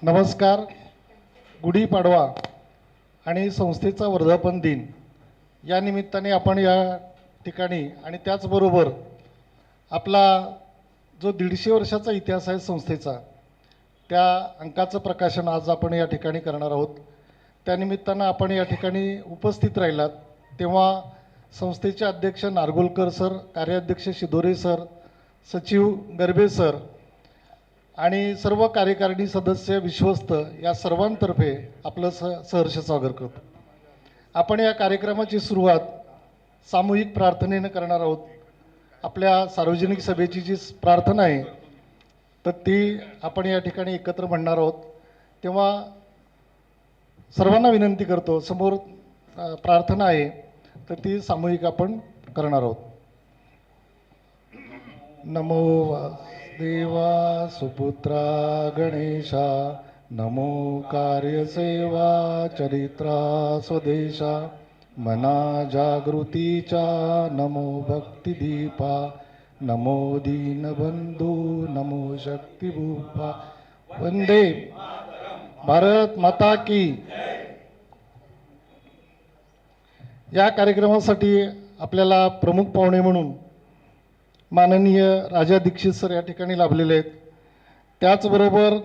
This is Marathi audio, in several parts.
नमस्कार. गुढीपाडवा आणि संस्थेचा वर्धापन दिन या निमित्ताने आपण या ठिकाणी आणि त्याचबरोबर आपला जो 150 वर्षाचा इतिहास आहे संस्थेचा त्या अंकाचं प्रकाशन आज आपण या ठिकाणी करणार आहोत. त्यानिमित्तानं आपण या ठिकाणी उपस्थित राहिलात तेव्हा संस्थेचे अध्यक्ष नारगोलकर सर, कार्याध्यक्ष शिदोरे सर, सचिव गरबे सर आणि सर्व कार्यकारिणी सदस्य विश्वस्त या सर्वांतर्फे आपलं सहर्ष स्वागत करतो. आपण या कार्यक्रमाची सुरुवात सामूहिक प्रार्थनेनं करणार आहोत. आपल्या सार्वजनिक सभेची जी प्रार्थना आहे तर ती आपण या ठिकाणी एकत्र म्हणणार आहोत. तेव्हा सर्वांना विनंती करतो, समोर प्रार्थना आहे तर ती सामूहिक आपण करणार आहोत. नमो देवा सुपुत्रा गणेशा, नमो कार्यसेवा चरित्रा स्वदेशा, मना जागृतीचा नमो भक्तिदीपा, नमो दीनबंधू नमो शक्तिभूपा, वंदे भारत माता की. या कार्यक्रमासाठी आपल्याला प्रमुख पाहुणे म्हणून माननीय राजा दीक्षित सर या ठिकाणी लाभलेले आहेत. त्याचबरोबर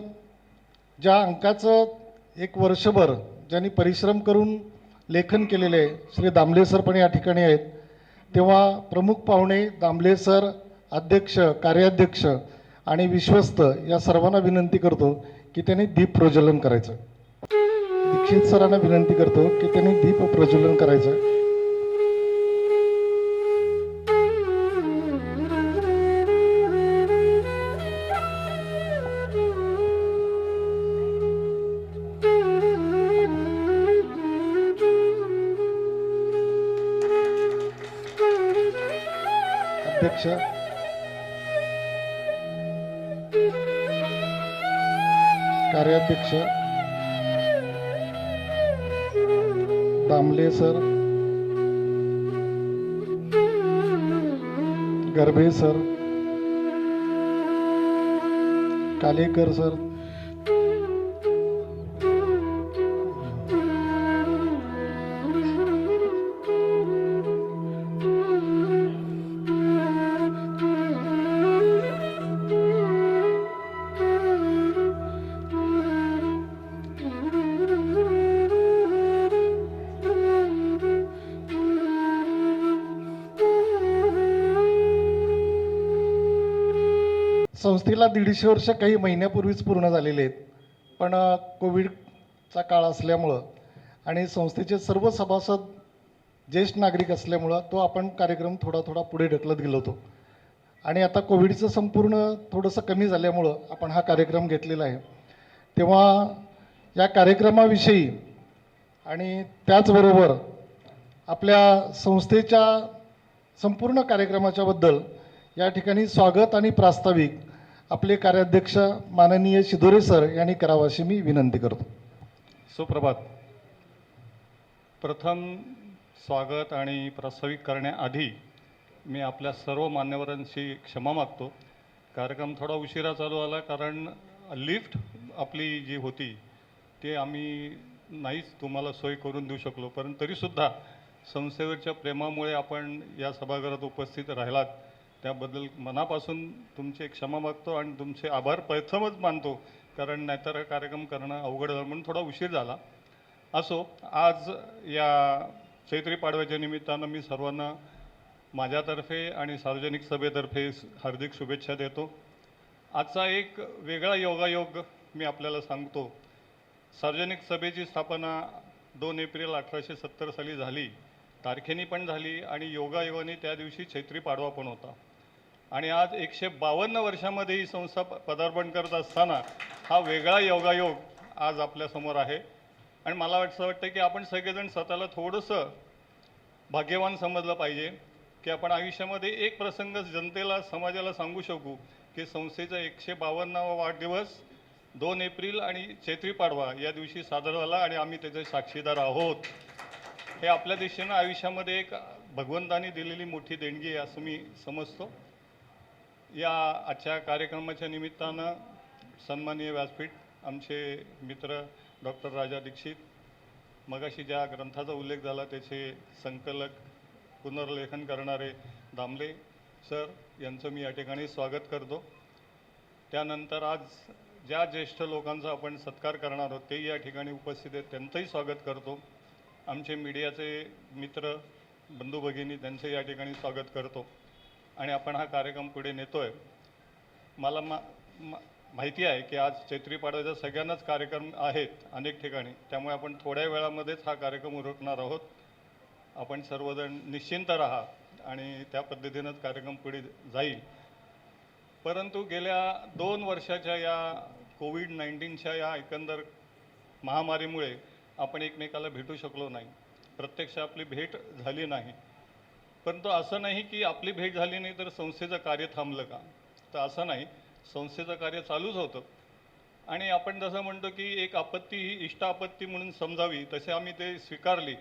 ज्या अंकाचं एक वर्षभर ज्यांनी परिश्रम करून लेखन केलेले आहे श्री दामले सर पण या ठिकाणी आहेत. तेव्हा प्रमुख पाहुणे दामले सर, अध्यक्ष, कार्याध्यक्ष आणि विश्वस्त या सर्वांना विनंती करतो की त्यांनी दीप प्रज्वलन करायचं. दीक्षित सरांना विनंती करतो की त्यांनी दीप प्रज्वलन करायचं. अध्यक्ष, कार्याध्यक्ष Damle sir, Garbe sir, Kalekar sir, संस्थेला 150 वर्ष काही महिन्यापूर्वीच पूर्ण झालेले आहेत. पण कोविडचा काळ असल्यामुळं आणि संस्थेचे सर्व सभासद ज्येष्ठ नागरिक असल्यामुळं तो आपण कार्यक्रम थोडा पुढे ढकलत गेलो होतो आणि आता कोविडचं संपूर्ण थोडंसं कमी झाल्यामुळं आपण हा कार्यक्रम घेतलेला आहे. तेव्हा या कार्यक्रमाविषयी आणि त्याचबरोबर आपल्या संस्थेच्या संपूर्ण कार्यक्रमाच्याबद्दल या ठिकाणी स्वागत आणि प्रास्ताविक आपले कार्याध्यक्ष माननीय शिदोरे सर यांनी करावं अशी मी विनंती करतो. सुप्रभात. प्रथम स्वागत आणि प्रास्ताविक करण्याआधी मी आपल्या सर्व मान्यवरांची क्षमा मागतो. कार्यक्रम थोडा उशिरा चालू आला कारण लिफ्ट आपली जी होती ते आम्ही नाहीच तुम्हाला सोय करून देऊ शकलो, परंतु तरीसुद्धा संस्थेवरच्या प्रेमामुळे आपण या सभागृहात उपस्थित राहिलात त्याबद्दल मनापासून तुमचे क्षमा मागतो आणि तुमचे आभार प्रथमच मानतो, कारण नाहीतर कार्यक्रम करणं अवघड झालं म्हणून थोडा उशीर झाला. असो, आज या चैत्री पाडव्याच्या निमित्तानं मी सर्वांना माझ्यातर्फे आणि सार्वजनिक सभेतर्फे हार्दिक शुभेच्छा देतो. आजचा एक वेगळा योगायोग मी आपल्याला सांगतो. सार्वजनिक सभेची स्थापना 2 एप्रिल 1870 साली झाली, तारखेनी पण झाली आणि योगायोगाने त्या दिवशी चैत्री पाडवा पण होता. आणि आज 152 वर्षामध्ये ही संस्था पदार्पण करत असताना हा वेगळा योगायोग आज आपल्यासमोर आहे. आणि मला असं वाटतं की आपण सगळेजण स्वतःला थोडंसं भाग्यवान समजलं पाहिजे की आपण आयुष्यामध्ये एक प्रसंग जनतेला, समाजाला सांगू शकू की संस्थेचा 152वा वाढदिवस 2 एप्रिल आणि चैत्री पाडवा या दिवशी साजरा झाला आणि आम्ही त्याचे साक्षीदार आहोत. हे आपल्या दिशेनं आयुष्यामध्ये एक भगवंतानी दिलेली मोठी देणगी आहे असं मी समजतो. या आजच्या कार्यक्रमाच्या निमित्तानं सन्माननीय व्यासपीठ आमचे मित्र डॉक्टर राजा दीक्षित, मगाशी ज्या ग्रंथाचा उल्लेख झाला त्याचे संकलक पुनर्लेखन करणारे दामले सर यांचं मी या ठिकाणी स्वागत करतो. त्यानंतर आज ज्या ज्येष्ठ लोकांचा आपण सत्कार करणार आहोत तेही या ठिकाणी उपस्थित आहेत, त्यांचंही स्वागत करतो. आमचे मीडियाचे मित्र बंधू भगिनी त्यांचं या ठिकाणी स्वागत करतो आणि आपण हा कार्यक्रम पुढे नेतो आहे. मला माहिती आहे की आज चैत्री पाडव्याचा सगळ्यांनाच कार्यक्रम आहेत अनेक ठिकाणी, त्यामुळे आपण थोड्या वेळामध्येच हा कार्यक्रम उरकणार आहोत. आपण सर्वजण निश्चिंत राहा आणि त्या पद्धतीनंच कार्यक्रम पुढे जाईल. परंतु गेल्या 2 वर्षाच्या या कोविड-19च्या या एकंदर महामारीमुळे आपण एकमेकाला भेटू शकलो नाही, प्रत्यक्ष आपली भेट झाली नाही. परंतु असं नाही की आपली भेट झाली नाही तर संस्थेचं कार्य थांबलं का, तर असं नाही, संस्थेचं कार्य चालूच होतं. आणि आपण जसं म्हणतो की एक आपत्ती ही इष्ट आपत्ती म्हणून समजावी, तसे आम्ही ते स्वीकारली.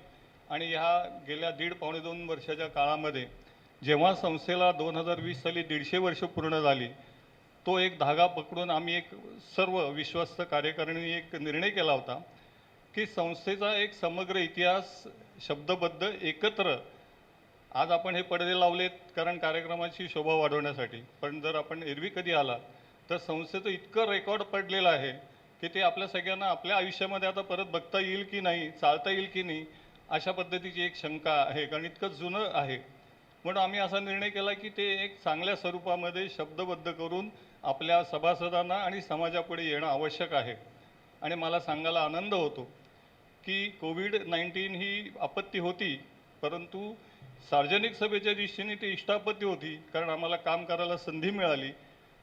आणि ह्या गेल्या 1.5-2 वर्षाच्या काळामध्ये जेव्हा संस्थेला 2020 साली 150 वर्ष पूर्ण झाली, तो एक धागा पकडून आम्ही एक सर्व विश्वस्त कार्यकारिणी एक निर्णय केला होता की संस्थेचा एक समग्र इतिहास शब्दबद्ध एकत्र, आज आपण हे पडदे लावलेत कारण कार्यक्रमाची शोभा वाढवण्यासाठी, पण जर आपण एरवी कधी आला तर संस्थेचं इतकं रेकॉर्ड पडलेलं आहे की ते आपल्या सगळ्यांना आपल्या आयुष्यामध्ये आता परत बघता येईल की नाही, चालता येईल की नाही, अशा पद्धतीची एक शंका आहे, कारण इतकं जुनं आहे. म्हणून आम्ही असा निर्णय केला की ते एक चांगल्या स्वरूपामध्ये शब्दबद्ध करून आपल्या सभासदांना आणि समाजापुढे येणं आवश्यक आहे. आणि मला सांगायला आनंद होतो की कोविड-19 ही आपत्ती होती, परंतु सार्वजनिक सभेच्या दृष्टीने ती इष्टापत्ती होती, कारण आम्हाला काम करायला संधी मिळाली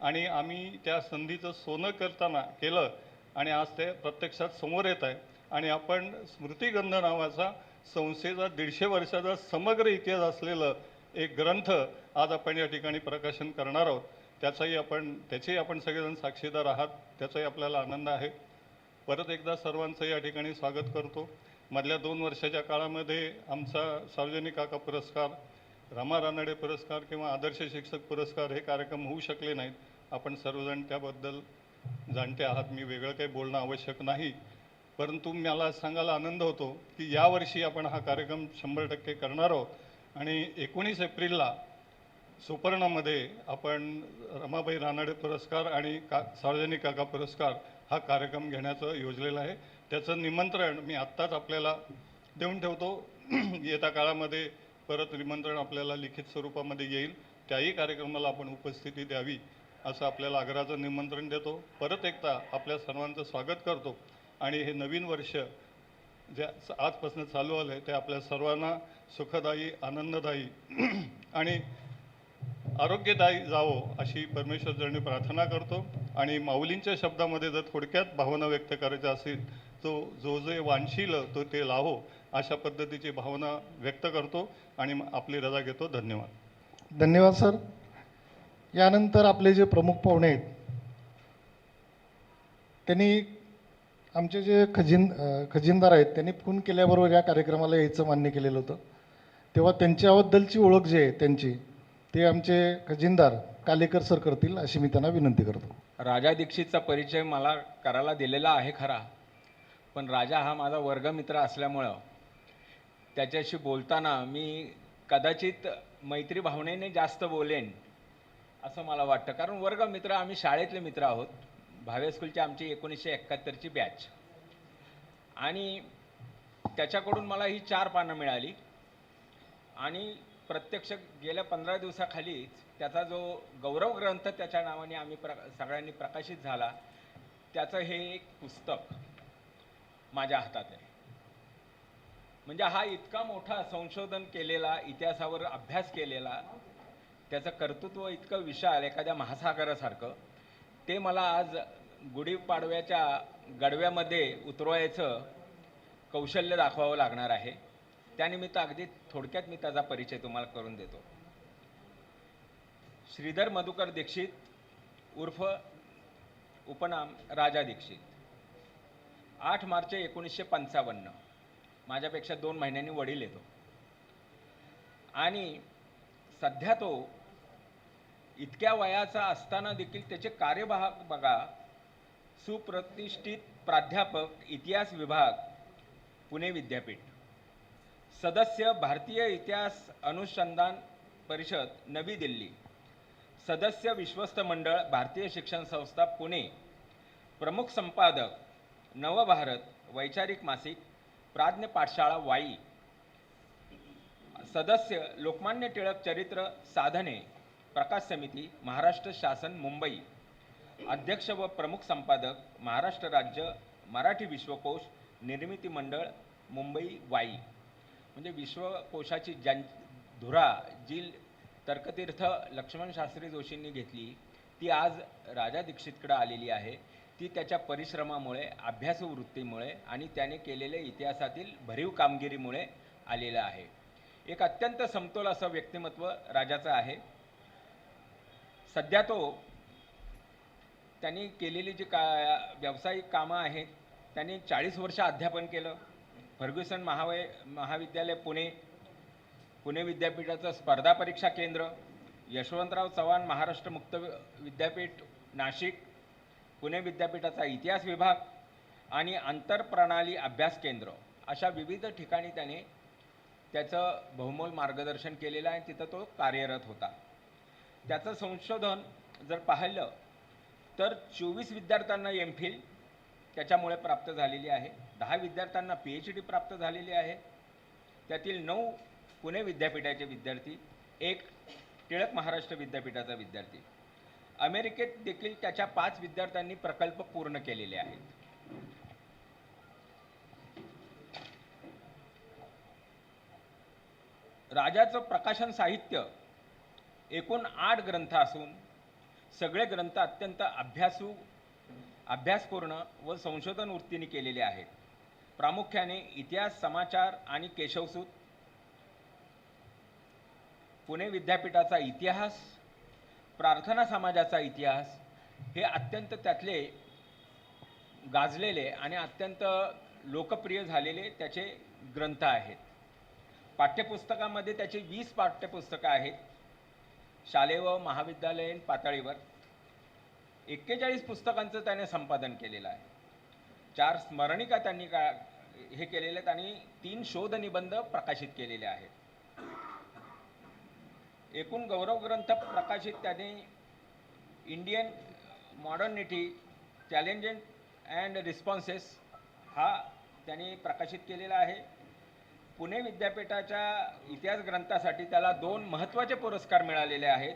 आणि आम्ही त्या संधीचं सोनं करताना केलं आणि आज ते प्रत्यक्षात समोर येत आहे. आणि आपण स्मृतिगंध नावाचा संस्थेचा 150 वर्षाचा समग्र इतिहास असलेलं एक ग्रंथ आज आपण या ठिकाणी प्रकाशन करणार आहोत. त्याचेही आपण सगळेजण साक्षीदार आहात, त्याचाही आपल्याला आनंद आहे. परत एकदा सर्वांचं या ठिकाणी स्वागत करतो. मधल्या 2 वर्षाच्या काळामध्ये आमचा सार्वजनिक काका पुरस्कार, रमा रानडे पुरस्कार किंवा आदर्श शिक्षक पुरस्कार हे कार्यक्रम होऊ शकले नाहीत. आपण सर्वजण त्याबद्दल जाणते आहात, मी वेगळं काही बोलणं आवश्यक नाही. परंतु मला सांगायला आनंद होतो की यावर्षी आपण हा कार्यक्रम 100% करणार आहोत आणि 19 एप्रिलला सुपर्णामध्ये आपण रमाबाई रानडे पुरस्कार आणि सार्वजनिक काका पुरस्कार हा कार्यक्रम घेण्याचं योजलेलं आहे. त्याचं निमंत्रण मी आत्ताच आपल्याला देऊन ठेवतो. येत्या काळामध्ये परत निमंत्रण आपल्याला लिखित स्वरूपामध्ये येईल, त्याही कार्यक्रमाला आपण उपस्थिती द्यावी असं आपल्याला आग्रहाचं निमंत्रण देतो. परत एकदा आपल्या सर्वांचं स्वागत करतो आणि हे नवीन वर्ष जे आजपासून चालू आलं आहे ते आपल्या सर्वांना सुखदायी, आनंददायी आणि आरोग्यदायी जावो अशी परमेश्वरचरणी प्रार्थना करतो. आणि माऊलींच्या शब्दामध्ये जर थोडक्यात भावना व्यक्त करायच्या असेल तो जो जे वांशील तो ते लाहो, अशा पद्धतीची भावना व्यक्त करतो आणि आपली रजा घेतो. धन्यवाद. धन्यवाद सर. यानंतर आपले जे प्रमुख पाहुणे आहेत त्यांनी आमचे जे खजिनदार आहेत त्यांनी फोन केल्याबरोबर या कार्यक्रमाला यायचं मान्य केलेलं होतं, तेव्हा त्यांच्याबद्दलची ओळख जी आहे त्यांची ते आमचे खजिनदार कालेकर सर करतील अशी मी त्यांना विनंती करतो. राजा दीक्षितचा परिचय मला करायला दिलेला आहे खरा, पण राजा हा माझा वर्गमित्र असल्यामुळं त्याच्याशी बोलताना मी कदाचित मैत्री भावनेने जास्त बोलेन असं मला वाटतं, कारण वर्गमित्र आम्ही शाळेतले मित्र आहोत. भावे स्कूलची आमची 1971ची बॅच आणि त्याच्याकडून मला ही 4 पानं मिळाली आणि प्रत्यक्ष गेल्या 15 दिवसाखालीच त्याचा जो गौरव ग्रंथ त्याच्या नावाने आम्ही सगळ्यांनी प्रकाशित झाला, त्याचं हे एक पुस्तक माझ्या हातात आहे. म्हणजे हा इतका मोठा संशोधन केलेला, इतिहासावर अभ्यास केलेला, त्याचं कर्तृत्व इतकं विशाल एखाद्या महासागरासारखं, ते मला आज गुढीपाडव्याच्या गडव्यामध्ये उतरवायचं कौशल्य दाखवावं लागणार आहे. त्यानिमित्त अगदी थोडक्यात मी त्याचा परिचय तुम्हाला करून देतो. श्रीधर मधुकर दीक्षित उर्फ उपनाम राजा दीक्षित, 8 मार्च 1955, माझ्यापेक्षा 2 महिन्यांनी वडील येतो आणि सध्या तो इतक्या वयाचा असताना देखील त्याचे कार्यवाहक बघा, सुप्रतिष्ठित प्राध्यापक इतिहास विभाग पुणे विद्यापीठ, सदस्य भारतीय इतिहास अनुसंधान परिषद नवी दिल्ली, सदस्य विश्वस्त मंडळ भारतीय शिक्षण संस्था पुणे, प्रमुख संपादक नवभारत वैचारिक मासिक, प्राज्ञ पाठशाळा वाई, सदस्य लोकमान्य टिळक चरित्र साधने प्रकाश समिती महाराष्ट्र शासन मुंबई, अध्यक्ष व प्रमुख संपादक महाराष्ट्र राज्य मराठी विश्वकोश निर्मिती मंडळ मुंबई वाई. म्हणजे विश्वकोशाची धुरा जी तर्कतीर्थ लक्ष्मण शास्त्री जोशींनी घेतली ती आज राजा दीक्षितकडे आलेली आहे. ती त्याच्या परिश्रमामुळे, अभ्यासू वृत्तीमुळे आणि त्याने केलेल्या इतिहासातील भरीव कामगिरीमुळे आलेलं आहे. एक अत्यंत समतोल असं व्यक्तिमत्व राजाचं आहे. सध्या त्यांनी केलेली जी व्यावसायिक कामं आहेत, त्यांनी 40 वर्ष अध्यापन केलं. फर्ग्युसन महाविद्यालय पुणे, पुणे विद्यापीठाचं स्पर्धा परीक्षा केंद्र, यशवंतराव चव्हाण महाराष्ट्र मुक्त विद्यापीठ नाशिक, पुणे विद्यापीठाचा इतिहास विभाग आणि आंतरप्रणाली अभ्यास केंद्र अशा विविध ठिकाणी त्याने त्याचं बहुमोल मार्गदर्शन केलेलं आहे. तिथं तो कार्यरत होता. त्याचं संशोधन जर पाहिलं तर 24 विद्यार्थ्यांना एमफिल त्याच्यामुळे प्राप्त झालेली आहे, 10 विद्यार्थ्यांना PhD प्राप्त झालेली आहे. त्यातील 9 पुणे विद्यापीठाचे विद्यार्थी, 1 टिळक महाराष्ट्र विद्यापीठाचा विद्यार्थी. अमेरिकेत देखील त्याच्या 5 विद्यार्थ्यांनी प्रकल्प पूर्ण केलेले आहेत. राजाचं प्रकाशन साहित्य एकूण 8 ग्रंथ असून सगळे ग्रंथ अत्यंत अभ्यासपूर्ण व संशोधन वृत्तीने केलेले आहेत. प्रामुख्याने इतिहास, समाचार आणि केशवसूत, पुणे विद्यापीठाचा इतिहास, प्रार्थना समाजाचा इतिहास हे अत्यंत त्यातले गाजलेले आणि अत्यंत लोकप्रिय झालेले त्याचे ग्रंथ आहेत. पाठ्यपुस्तकामध्ये त्याची 20 पाठ्यपुस्तकं आहेत शालेय व महाविद्यालयीन पातळीवर. 41 पुस्तकांचं त्याने संपादन केलेलं आहे. 4 स्मरणिका त्यांनी हे केलेले आहेत आणि 3 शोध निबंध प्रकाशित केलेले आहेत. एकूण गौरव ग्रंथ प्रकाशित त्याने Indian modernity challenges and responses हा त्यांनी प्रकाशित केलेला आहे. पुणे विद्यापीठाच्या इतिहास ग्रंथासाठी त्याला 2 महत्त्वाचे पुरस्कार मिळालेले आहेत.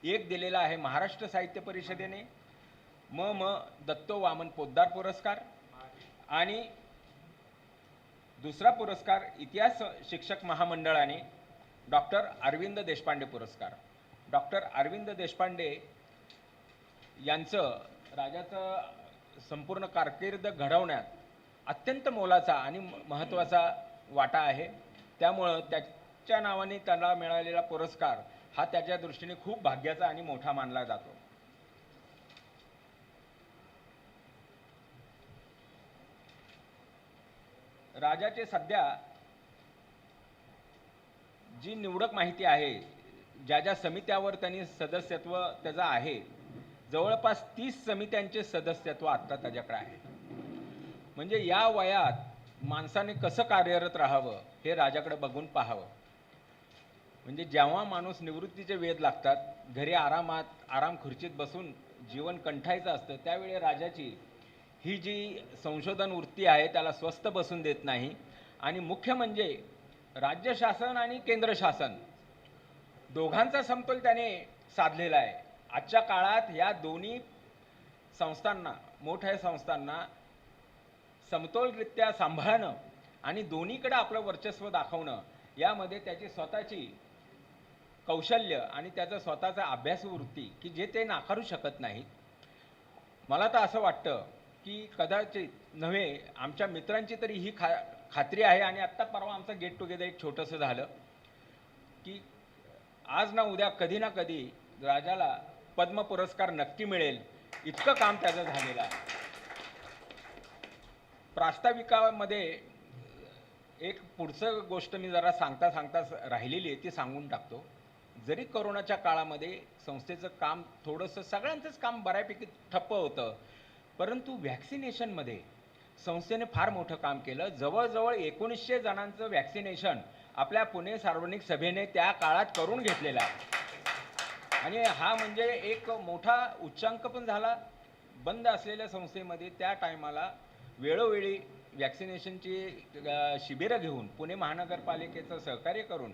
एक दिलेला आहे महाराष्ट्र साहित्य परिषदेने म दत्तो वामन पोद्दार पुरस्कार आणि दुसरा पुरस्कार इतिहास शिक्षक महामंडळाने डॉक्टर अरविंद देशपांडे पुरस्कार. डॉक्टर अरविंद देशपांडे यांचं राजाचं संपूर्ण कारकीर्द घडवण्यात अत्यंत मोलाचा आणि महत्त्वाचा वाटा आहे. त्यामुळं त्याच्या नावाने त्याला मिळालेला पुरस्कार हा त्याच्या दृष्टीने खूप भाग्याचा आणि मोठा मानला जातो. राजाचे सध्या जी निवडक माहिती आहे, ज्या ज्या समित्यावर त्यांनी सदस्यत्व त्याचं आहे, जवळपास 30 समित्यांचे सदस्यत्व आत्ता त्याच्याकडे आहे. म्हणजे या वयात माणसाने कसं कार्यरत राहावं हे राजाकडे बघून पाहावं. म्हणजे जेव्हा माणूस निवृत्तीचे वेध लागतात, घरी आराम खुर्चीत बसून जीवन कंठायचं असतं, त्यावेळी राजाची ही जी संशोधन वृत्ती आहे त्याला स्वस्थ बसून देत नाही. आणि मुख्य म्हणजे राज्य शासन आणि केंद्र शासन दोघांचा समतोल त्याने साधलेला आहे. आजच्या काळात या दोन्ही संस्थांना, मोठ्या संस्थांना समतोलरित्या सांभाळणं आणि दोन्हीकडे आपलं वर्चस्व दाखवणं यामध्ये त्याची स्वतःची कौशल्य आणि त्याचा स्वतःचा अभ्यासू वृत्ती की जे ते नाकारू शकत नाहीत. मला तर असं वाटतं की कदाचित नव्हे, आमच्या मित्रांची तरी ही खात्री आहे. आणि आत्ता परवा आमचं गेट टुगेदर एक छोटंसं झालं की आज ना उद्या कधी ना कधी राजाला पद्म पुरस्कार नक्की मिळेल, इतकं काम त्याचं झालेलं आहे. प्रास्ताविकामध्ये एक पुढचं गोष्ट मी जरा सांगता राहिलेली आहे ती सांगून टाकतो. जरी कोरोनाच्या काळामध्ये संस्थेचं काम थोडंसं, सगळ्यांचंच काम बऱ्यापैकी ठप्प होतं, परंतु व्हॅक्सिनेशनमध्ये संस्थेने फार मोठं काम केलं. जवळजवळ 1900 जणांचं व्हॅक्सिनेशन आपल्या पुणे सार्वजनिक सभेने त्या काळात करून घेतलेला आहे. आणि हा म्हणजे एक मोठा उच्चांक पण झाला. बंद असलेल्या संस्थेमध्ये त्या टायमाला वेळोवेळी व्हॅक्सिनेशनची शिबिरं घेऊन पुणे महानगरपालिकेचं सहकार्य करून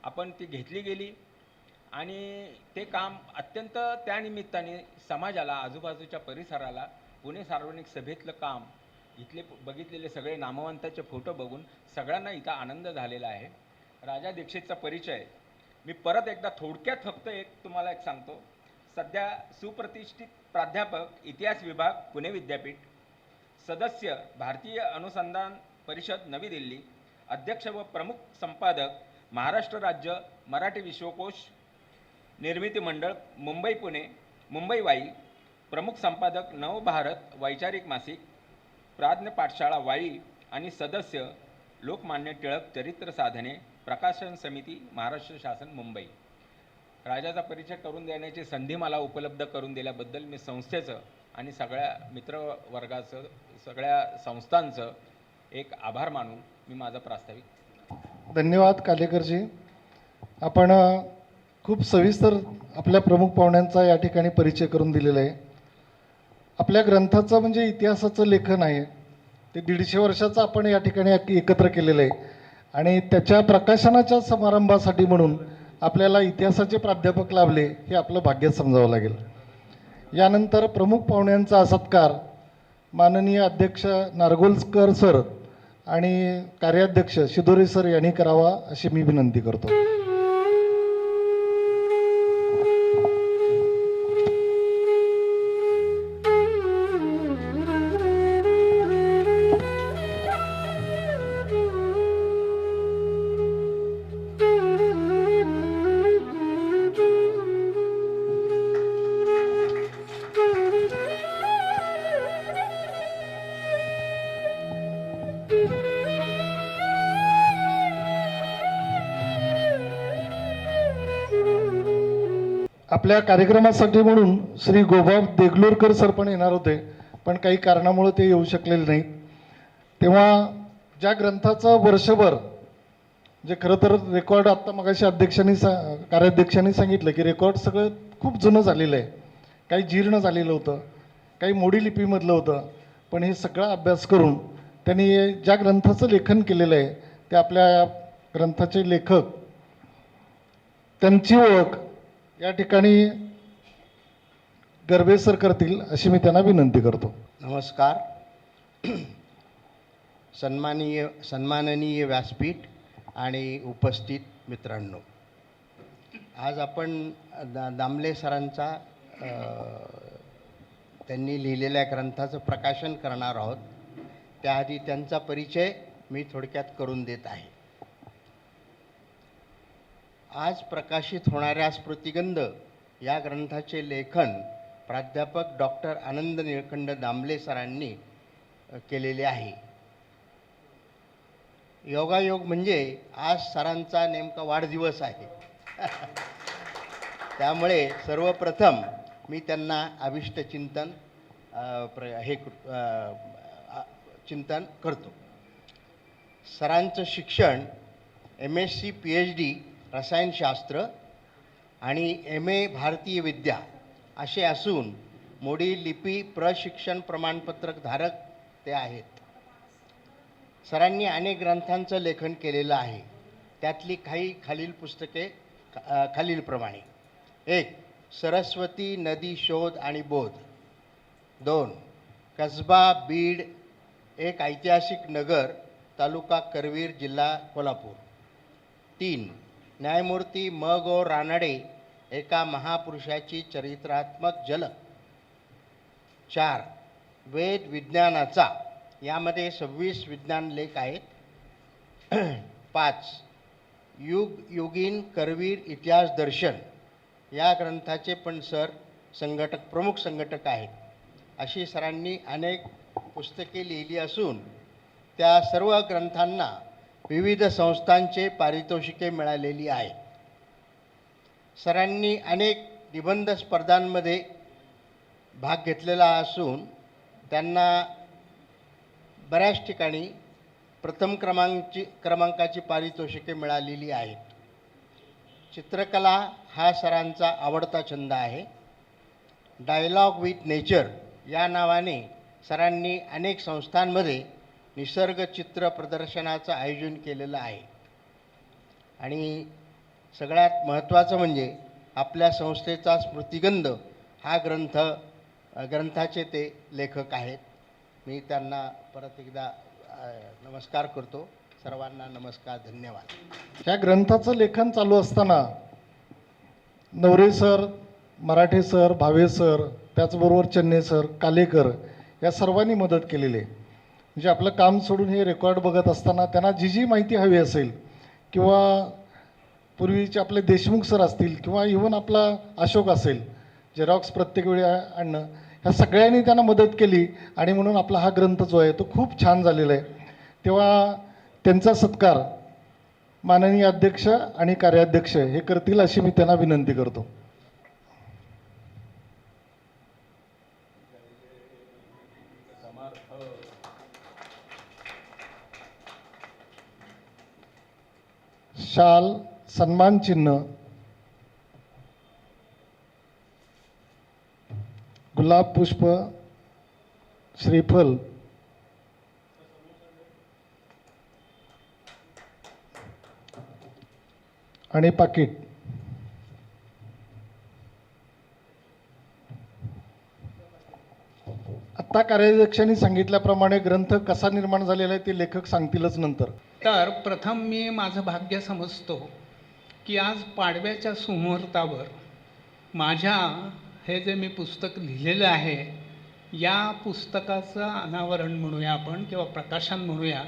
आपण ती घेतली गेली. आणि ते काम अत्यंत त्यानिमित्ताने समाजाला, आजूबाजूच्या परिसराला पुणे सार्वजनिक सभेतलं काम, इथले बघितलेले सगळे नामवंताचे फोटो बघून सगळ्यांना इथं आनंद झालेला आहे. राजा दीक्षितचा परिचय मी परत एकदा थोडक्यात फक्त तुम्हाला सांगतो. सध्या सुप्रतिष्ठित प्राध्यापक, इतिहास विभाग, पुणे विद्यापीठ, सदस्य, भारतीय अनुसंधान परिषद, नवी दिल्ली, अध्यक्ष व प्रमुख संपादक, महाराष्ट्र राज्य मराठी विश्वकोश निर्मिती मंडळ, मुंबई पुणे, मुंबई वाई, प्रमुख संपादक, नवभारत वैचारिक मासिक, प्राज्ञ पाठशाळा वाई आणि सदस्य, लोकमान्य टिळक चरित्र साधने, प्रकाशन समिती, महाराष्ट्र शासन, मुंबई. राजाचा परिचय करून देण्याची संधी मला उपलब्ध करून दिल्याबद्दल मी संस्थेचं आणि सगळ्या मित्रवर्गाचं, सगळ्या संस्थांचं एक आभार मानून मी माझा प्रास्ताविक. धन्यवाद कालेकरजी. आपण खूप सविस्तर आपल्या प्रमुख पाहुण्यांचा या ठिकाणी परिचय करून दिलेला आहे. आपल्या ग्रंथाचं म्हणजे इतिहासाचं लेखन आहे ते 150 वर्षाचं आपण या ठिकाणी एकत्र केलेलं आहे. आणि त्याच्या प्रकाशनाच्या समारंभासाठी म्हणून आपल्याला इतिहासाचे प्राध्यापक लाभले हे आपलं भाग्य समजावं लागेल. यानंतर प्रमुख पाहुण्यांचा सत्कार माननीय अध्यक्ष नारगोलकर सर आणि कार्याध्यक्ष शिदोरे सर यांनी करावा अशी मी विनंती करतो. आपल्या कार्यक्रमासाठी म्हणून श्री गोबा देगलूरकर सर पण येणार होते, पण काही कारणामुळे ते येऊ शकलेले नाहीत. तेव्हा ज्या ग्रंथाचं वर्षभर जे खरं तर रेकॉर्ड आत्ता मगाशी कार्याध्यक्षांनी सांगितलं की रेकॉर्ड सगळं खूप जुनं झालेलं आहे, काही जीर्ण झालेलं होतं, काही मोडी लिपीमधलं होतं. पण हे सगळा अभ्यास करून त्यांनी ज्या ग्रंथाचं लेखन केलेलं आहे ते आपल्या ग्रंथाचे लेखक, त्यांची ओळख या ठिकाणी गर्भे सर करतील अशी मी त्यांना विनंती करतो. नमस्कार. सन्माननीय व्यासपीठ आणि उपस्थित मित्रांनो, आज आपण दामले सरांचा त्यांनी लिहिलेल्या ग्रंथाचं प्रकाशन करणार आहोत. त्याआधी त्यांचा परिचय मी थोडक्यात करून देत आहे. आज प्रकाशित होणाऱ्या स्मृतिगंध या ग्रंथाचे लेखन प्राध्यापक डॉक्टर आनंद निळकंठ दामले सरांनी केलेले आहे. योगायोग म्हणजे आज सरांचा नेमका वाढदिवस आहे. त्यामुळे सर्वप्रथम मी त्यांना अभिष्ट चिंतन चिंतन करतो. सरांचं शिक्षण MSc PhD रसायनशास्त्र आणि MA भारतीय विद्या असे असून मोडी लिपी प्रशिक्षण प्रमाणपत्रक धारक ते आहेत. सरांनी अनेक ग्रंथांचं लेखन केलेलं आहे. त्यातली काही खालील पुस्तके खालीलप्रमाणे: 1. सरस्वती नदी शोध आणि बोध. 2. कसबा बीड, एक ऐतिहासिक नगर, तालुका करवीर, जिल्हा कोल्हापूर. 3. न्यायमूर्ती म. गो. रानडे, एका महापुरुषाची चरित्रात्मक झलक. 4. वेद विज्ञानाचा, यामध्ये 26 विज्ञान लेख आहेत. 5. युगीन करवीर इतिहास दर्शन, या ग्रंथाचे पण सर प्रमुख संघटक आहेत. अशी सरांनी अनेक पुस्तके लिहिली असून त्या सर्व ग्रंथांना विविध संस्थांचे पारितोषिके मिळालेली आहेत. सरांनी अनेक निबंध स्पर्धांमध्ये भाग घेतलेला असून त्यांना बऱ्याच ठिकाणी प्रथम क्रमांकाची पारितोषिके मिळालेली आहेत. चित्रकला हा सरांचा आवडता छंद आहे. डायलॉग विथ नेचर या नावाने सरांनी अनेक संस्थांमध्ये निसर्ग चित्र प्रदर्शनाचं आयोजन केलेलं आहे. आणि सगळ्यात महत्त्वाचं म्हणजे आपल्या संस्थेचा स्मृतिगंध हा ग्रंथाचे ते लेखक आहेत. मी त्यांना परत एकदा नमस्कार करतो. सर्वांना नमस्कार, धन्यवाद. या ग्रंथाचं लेखन चालू असताना नवरे सर, मराठे सर, भावे सर, त्याचबरोबर चन्ने सर, कालेकर या सर्वांनी मदत केलेली आहे. म्हणजे आपलं काम सोडून हे रेकॉर्ड बघत असताना त्यांना जी जी माहिती हवी असेल किंवा पूर्वीचे आपले देशमुख सर असतील किंवा इव्हन आपला अशोक असेल, झेरॉक्स प्रत्येक वेळी आणणं, ह्या सगळ्यांनी त्यांना मदत केली आणि म्हणून आपला हा ग्रंथ जो आहे तो खूप छान झालेला आहे. तेव्हा त्यांचा सत्कार माननीय अध्यक्ष आणि कार्याध्यक्ष हे करतील अशी मी त्यांना विनंती करतो. शाल, सन्मान चिन्ह, गुलाब पुष्प, श्रीफल, आणि पाकिट. आत्ता कार्याध्यक्षांनी सांगितल्याप्रमाणे ग्रंथ कसा निर्माण झालेला आहे ते लेखक सांगतीलच नंतर. तर प्रथम मी माझं भाग्य समजतो की आज पाडव्याच्या सुमुहूर्तावर माझ्या हे जे मी पुस्तक लिहिलेलं आहे या पुस्तकाचं अनावरण म्हणूया आपण किंवा प्रकाशन म्हणूया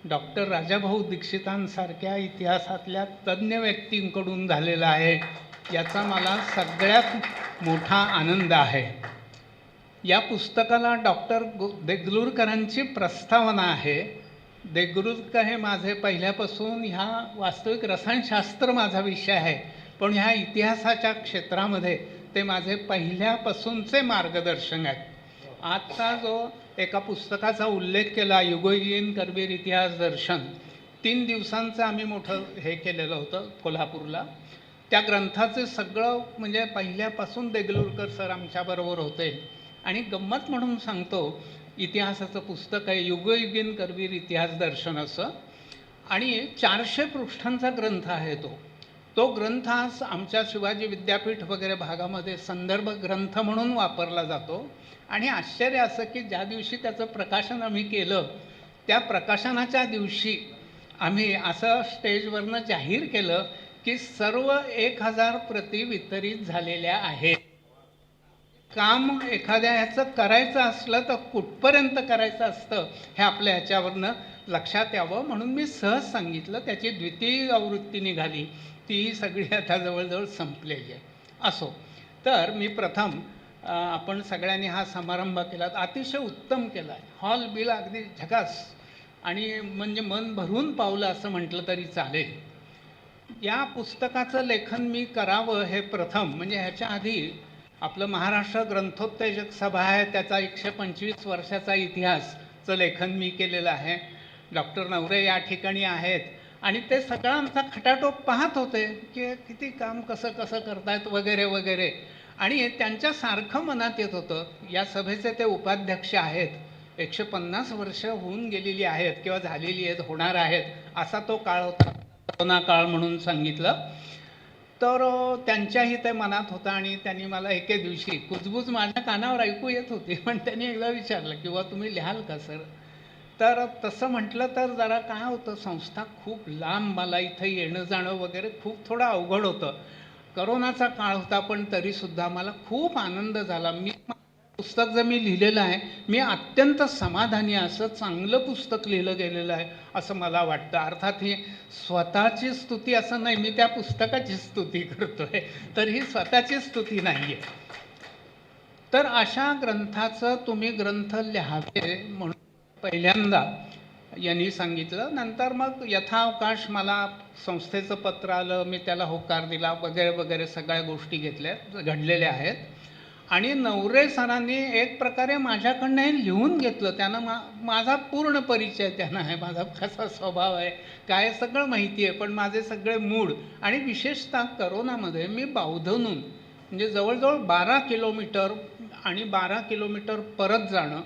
डॉक्टर राजाभाऊ दीक्षितांसारख्या इतिहासातल्या तज्ज्ञ व्यक्तींकडून झालेला आहे. याचा मला सगळ्यात मोठा आनंद आहे. या पुस्तकाला डॉक्टर देगलूरकरांची प्रस्तावना आहे. देगलूरकर हे माझे पहिल्यापासून ह्या वास्तविक रसायनशास्त्र माझा विषय आहे, पण ह्या इतिहासाच्या क्षेत्रामध्ये ते माझे पहिल्यापासूनचे मार्गदर्शन आहेत. आजचा जो एका पुस्तकाचा उल्लेख केला, युगोयुगीन करवीर इतिहास दर्शन, 3 दिवसांचं आम्ही मोठं हे केलेलं होतं कोल्हापूरला. त्या ग्रंथाचे सगळं म्हणजे पहिल्यापासून देगलूरकर सर आमच्याबरोबर होते. आणि गंमत म्हणून सांगतो, इतिहासाचं पुस्तक आहे युगोयुगीन करवीर इतिहास दर्शन असं, आणि 400 पृष्ठांचा ग्रंथ आहे तो ग्रंथ आज आमच्या शिवाजी विद्यापीठ वगैरे भागामध्ये संदर्भ ग्रंथ म्हणून वापरला जातो. आणि आश्चर्य असं की ज्या दिवशी त्याचं प्रकाशन आम्ही केलं त्या प्रकाशनाच्या दिवशी आम्ही असं स्टेजवरनं जाहीर केलं की सर्व 1000 प्रती वितरित झालेल्या आहेत. काम एखाद्या ह्याचं करायचं असलं तर कुठपर्यंत करायचं असतं हे आपल्या ह्याच्यावरनं लक्षात यावं म्हणून मी सहज सांगितलं. त्याची द्वितीय आवृत्ती निघाली, ती सगळी आता जवळजवळ संपलेली आहे. असो, तर मी प्रथम आपण सगळ्यांनी हा समारंभ केला, अतिशय उत्तम केला आहे. हॉल बिल अगदी झकास आणि म्हणजे मन भरून पावलं असं म्हटलं तरी चालेल. या पुस्तकाचं लेखन मी करावं हे प्रथम म्हणजे ह्याच्या आधी आपलं महाराष्ट्र ग्रंथोत्तेजक सभा आहे, त्याचा 125 वर्षाचा इतिहासचं लेखन मी केलेलं आहे. डॉक्टर नवरे या ठिकाणी आहेत आणि ते सगळं आमचा खटाटोप पाहत होते की किती काम कसं कसं करतायत वगैरे वगैरे. आणि त्यांच्यासारखं मनात येत होतं. या सभेचे ते उपाध्यक्ष आहेत, 150 वर्ष होऊन गेलेली आहेत किंवा झालेली आहेत, होणार आहेत, असा तो काळ होता, कोरोना काळ म्हणून सांगितलं. तर त्यांच्याही ते मनात होतं आणि त्यांनी मला एके दिवशी कुजबूज माझ्या कानावर ऐकू येत होती, पण त्यांनी एकदा विचारलं की बुवा तुम्ही लिहाल का सर. तर तसं म्हटलं तर जरा काय होतं, संस्था खूप लांब, मला इथं येणं जाणं वगैरे खूप थोडं अवघड होतं. करोनाचा काळ होता, पण तरीसुद्धा मला खूप आनंद झाला. मी पुस्तक जे मी लिहिलेलं आहे मी अत्यंत समाधानी, असं चांगलं पुस्तक लिहिलं गेलेलं आहे असं मला वाटतं. अर्थात ही स्वतःची स्तुती असं नाही, मी त्या पुस्तकाची स्तुती करतोय, तर ही स्वतःची स्तुती नाही आहे. तर अशा ग्रंथाचं तुम्ही ग्रंथ लिहावे म्हणून पहिल्यांदा यांनी सांगितलं. नंतर मग यथावकाश मला संस्थेचं पत्र आलं, मी त्याला होकार दिला वगैरे वगैरे सगळ्या गोष्टी घडलेल्या आहेत. आणि नवरे सरांनी एक प्रकारे माझ्याकडनं हे लिहून घेतलं. त्यानं माझा पूर्ण परिचय त्यांना आहे, माझा कसा स्वभाव आहे, काय सगळं माहिती आहे. पण माझे सगळे मूड आणि विशेषतः करोनामध्ये मी बावधनहून म्हणजे जवळजवळ 12 किलोमीटर आणि 12 किलोमीटर परत जाणं,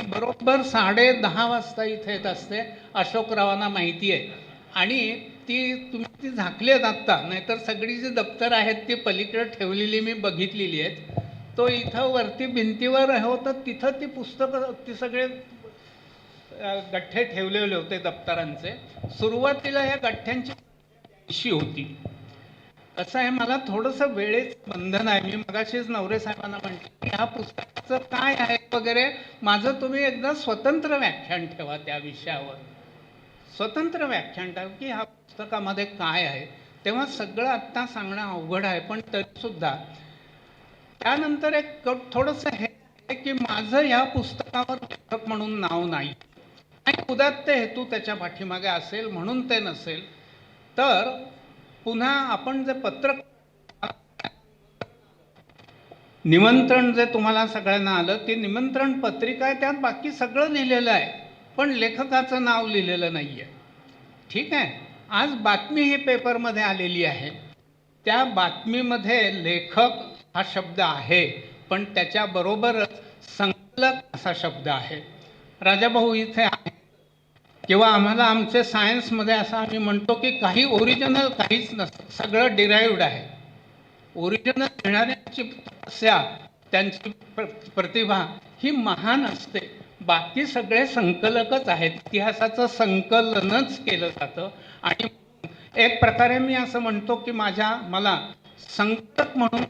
बरोबर 10:30 वाजता इथे येत असते. अशोकरावांना माहिती आहे. आणि तुम्ही ती झाकली आहेत आत्ता, नाहीतर सगळी जी दप्तर आहेत ती पलीकडे ठेवलेली मी बघितलेली आहेत. तो इथं वरती भिंतीवर होतं, तिथं ती पुस्तकं ती सगळे गठ्ठे ठेवलेले होते दप्तरांचे. सुरुवातीला या गठ्ठ्यांची अशी होती. कसं आहे, मला थोडंसं वेळेचं बंधन आहे. मी मगाशीच नवरे साहेबांना म्हटलं की ह्या पुस्तकाचं काय आहे वगैरे, माझं तुम्ही एकदा स्वतंत्र व्याख्यान ठेवा त्या विषयावर. स्वतंत्र व्याख्यान ठेवा की ह्या पुस्तकामध्ये काय आहे. तेव्हा सगळं आत्ता सांगणं अवघड आहे. पण तरीसुद्धा त्यानंतर एक थोडंसं हे आहे की माझं ह्या पुस्तकावर लेखक म्हणून नाव नाही आणि उदात्त हेतू त्याच्या पाठीमागे असेल म्हणून ते नसेल. तर पुन्हा आपण जे पत्र निमंत्रण जे तुम्हाला सगळ्यांना आलं, ती निमंत्रण पत्रिका आहे, त्यात बाकी सगळं लिहिलेलं आहे, पण लेखकाचं नाव लिहिलेलं नाही आहे. ठीक आहे. आज बातमी ही पेपरमध्ये आलेली आहे. त्या बातमीमध्ये लेखक हा शब्द आहे, पण त्याच्याबरोबरच संकलक असा शब्द आहे. राजाभाऊ इथे आहे, किंवा आम्हाला आमचे सायन्समध्ये असं आम्ही म्हणतो की काही ओरिजिनल काहीच नसतं, सगळं डिराईव्ड आहे. ओरिजिनल लिहिणाऱ्यांची तपस्या, त्यांची प्रतिभा ही महान असते. बाकी सगळे संकलकच आहेत. इतिहासाचं संकलनच केलं जातं. आणि एक प्रकारे मी असं म्हणतो की मला संकलक म्हणून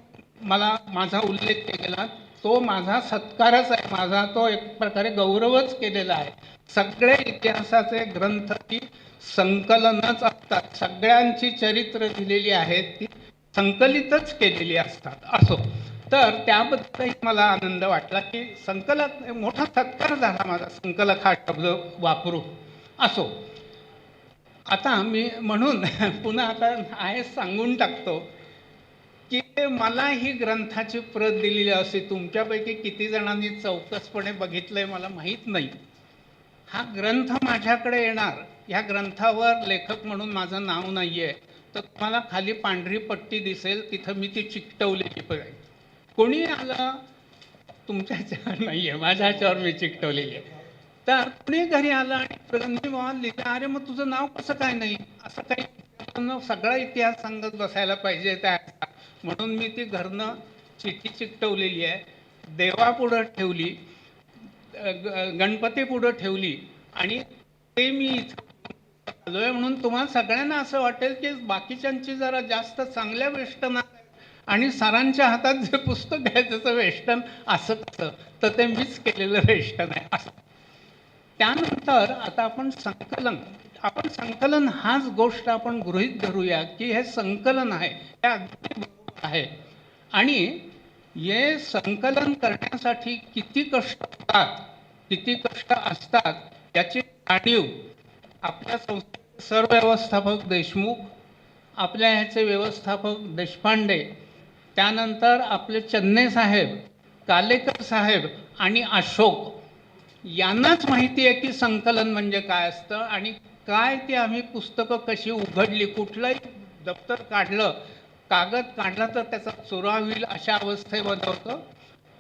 माझा उल्लेख केलेला तो माझा सत्कारच आहे. माझा तो एक प्रकारे गौरवच केलेला आहे. सगळे इतिहासाचे ग्रंथ ती संकलनच असतात. सगळ्यांची चरित्र दिलेली आहेत ती संकलितच केलेली असतात. असो, तर त्याबद्दलही मला आनंद वाटला की संकलक, मोठा सत्कार झाला माझा संकलक हा शब्द वापरून. असो, आता मी म्हणून पुन्हा आता आहे सांगून टाकतो की मला ही ग्रंथाची प्रत दिलेली असे तुमच्यापैकी किती जणांनी चौकसपणे बघितलंय मला माहीत नाही. हा ग्रंथ माझ्याकडे येणार, ह्या ग्रंथावर लेखक म्हणून माझं नाव नाही आहे, तर तुम्हाला खाली पांढरी पट्टी दिसेल, तिथं मी ती चिकटवलेली पाहिजे. कोणी आलं, तुमच्या ह्याच्यावर नाही आहे, माझ्या ह्याच्यावर मी चिकटवलेली आहे. तर कुणी घरी आलं आणि प्रगंधी मोहन लिहिलं, अरे मग तुझं नाव कसं काय नाही, असं काही सगळा इतिहास सांगत बसायला पाहिजे त्या, म्हणून मी ती घरनं चिठ्ठी चिकटवलेली आहे. देवापुढं ठेवली, गणपती पुढं ठेवली आणि ते मी इथं आलोय म्हणून तुम्हाला सगळ्यांना असं वाटेल की बाकीच्यांची जरा जास्त चांगल्या वेष्टना आणि सरांच्या हातात जे पुस्तक आहे त्याचं वेष्टन असं कसं, तर ते मीच केलेलं वेष्टन आहे असं. त्यानंतर आता आपण संकलन हाच गोष्ट आपण गृहीत धरूया की हे संकलन आहे, हे अगदी बरोबर आहे. आणि हे संकलन करण्यासाठी किती कष्ट होतात, किती कष्ट असतात याची जाणीव आपल्या संस्थेचे सरव्यवस्थापक देशमुख, आपल्या ह्याचे व्यवस्थापक देशपांडे, त्यानंतर आपले चन्ने साहेब, कालेकर साहेब आणि अशोक यांनाच माहिती आहे की संकलन म्हणजे काय असतं आणि काय ते आम्ही पुस्तकं कशी उघडली, कुठलंही दप्तर काढलं, कागद काढला तर त्याचा चुरा होईल अशा अवस्थेमध्ये होतं.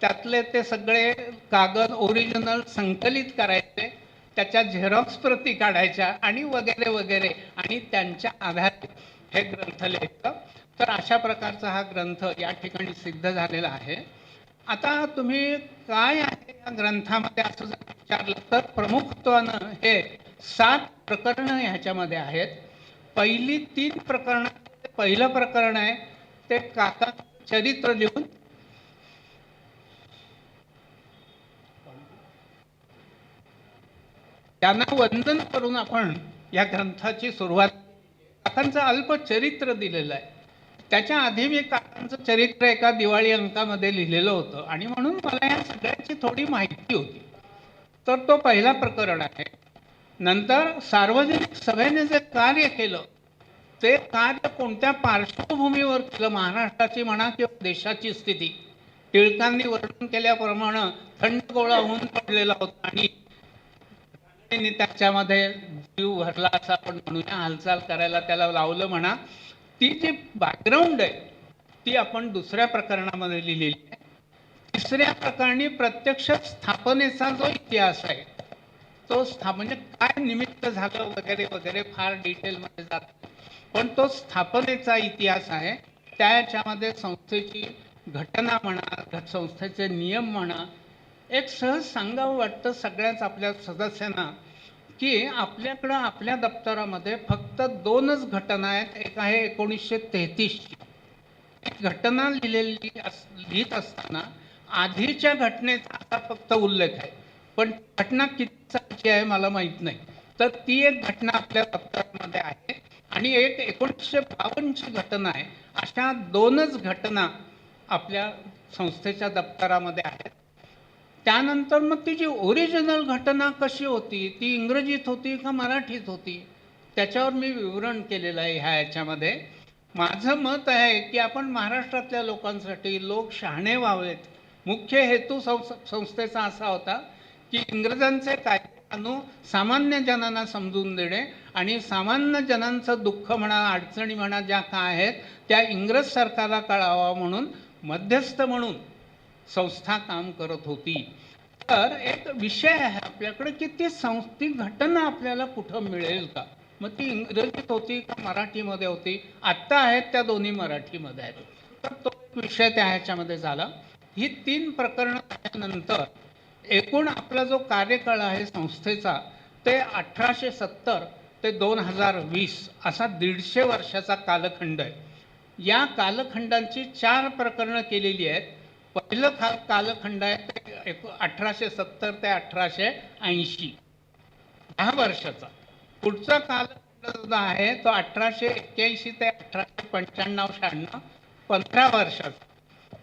त्यातले ते सगळे कागद ओरिजिनल संकलित करायचे, त्याच्या झेरॉक्स प्रती काढायच्या आणि वगैरे वगैरे, आणि त्यांच्या आधारे हे ग्रंथ लिहायचं. तर अशा प्रकारचा हा ग्रंथ या ठिकाणी सिद्ध झालेला आहे. आता तुम्ही काय आहे या ग्रंथामध्ये असं जर विचारलं तर प्रमुखत्वानं हे 7 प्रकरणं ह्याच्यामध्ये आहेत. पहिली 3 प्रकरणं, पहिलं प्रकरण आहे ते काका चरित्र लिहून त्यांना वंदन करून आपण या ग्रंथाची सुरुवात. काकांचं अल्पचरित्र दिलेलं आहे. त्याच्या आधी मी काकांचं चरित्र एका दिवाळी अंकामध्ये लिहिलेलं होतं आणि म्हणून मला या सगळ्याची थोडी माहिती होती. तर तो पहिला प्रकरण आहे. नंतर सार्वजनिक सभेने जे कार्य केलं ते कार्य कोणत्या पार्श्वभूमीवर केलं, महाराष्ट्राची म्हणा किंवा देशाची स्थिती, टिळकांनी वर्णन केल्याप्रमाणे थंड गोळा होऊन पडलेला होता आणि त्याच्यामध्ये जीव भरला असं आपण म्हणूया, हालचाल करायला त्याला लावलं म्हणा. ती जी बॅकग्राऊंड आहे ती आपण दुसऱ्या प्रकरणामध्ये लिहिलेली आहे. तिसऱ्या प्रकरणी प्रत्यक्ष स्थापनेचा जो इतिहास आहे तो म्हणजे काय निमित्त झालं वगैरे वगैरे फार डिटेलमध्ये जात, पण तो स्थापनेचा इतिहास आहे. त्याच्यामध्ये संस्थेची घटना म्हणा, संस्थेचे नियम म्हणा. एक सहज सांगावं वाटतं सगळ्याच आपल्या सदस्यांना की आपल्याकडं आपल्या दप्तरामध्ये फक्त 2च घटना आहेत. एक आहे 1933ची घटना लिहित असताना आधीच्या घटनेचा आता फक्त उल्लेख आहे, पण घटना किती सालची आहे मला माहीत नाही. तर ती एक घटना आपल्या दप्तरामध्ये आहे आणि एक 1952ची घटना आहे. अशा 2च घटना आपल्या संस्थेच्या दप्तरामध्ये आहेत. त्यानंतर मग ती जी ओरिजिनल घटना कशी होती, ती इंग्रजीत होती का मराठीत होती, त्याच्यावर मी विवरण केलेलं आहे ह्या याच्यामध्ये. माझं मत आहे की आपण महाराष्ट्रातल्या लोकांसाठी लोक शहाणे व्हावेत. मुख्य हेतू संस्थेचा असा होता की इंग्रजांचे कायदे आणून सामान्य जनांना समजून देणे आणि सामान्य जनांचं दुःख म्हणा, अडचणी म्हणा ज्या काय आहेत त्या इंग्रज सरकारला कळावा म्हणून मध्यस्थ म्हणून संस्था काम करत होती. तर एक विषय आहे आपल्याकडे की ती घटना आपल्याला कुठं मिळेल का, मग ती इंग्रजीत होती का मराठीमध्ये होती. आत्ता आहेत त्या दोन्ही मराठीमध्ये आहेत. तर तो विषय त्या ह्याच्यामध्ये झाला. ही 3 प्रकरणं झाल्यानंतर एकूण आपला जो कार्यकाळ आहे संस्थेचा ते 1870 ते 2020 असा 150 वर्षाचा कालखंड आहे. या कालखंडांची 4 प्रकरणं केलेली आहेत. पहिलं कालखंड आहे ते 1870 ते 1880 10 वर्षाचा. पुढचा कालखंड जो आहे तो 1881 ते 1895-96 15 वर्षाचा.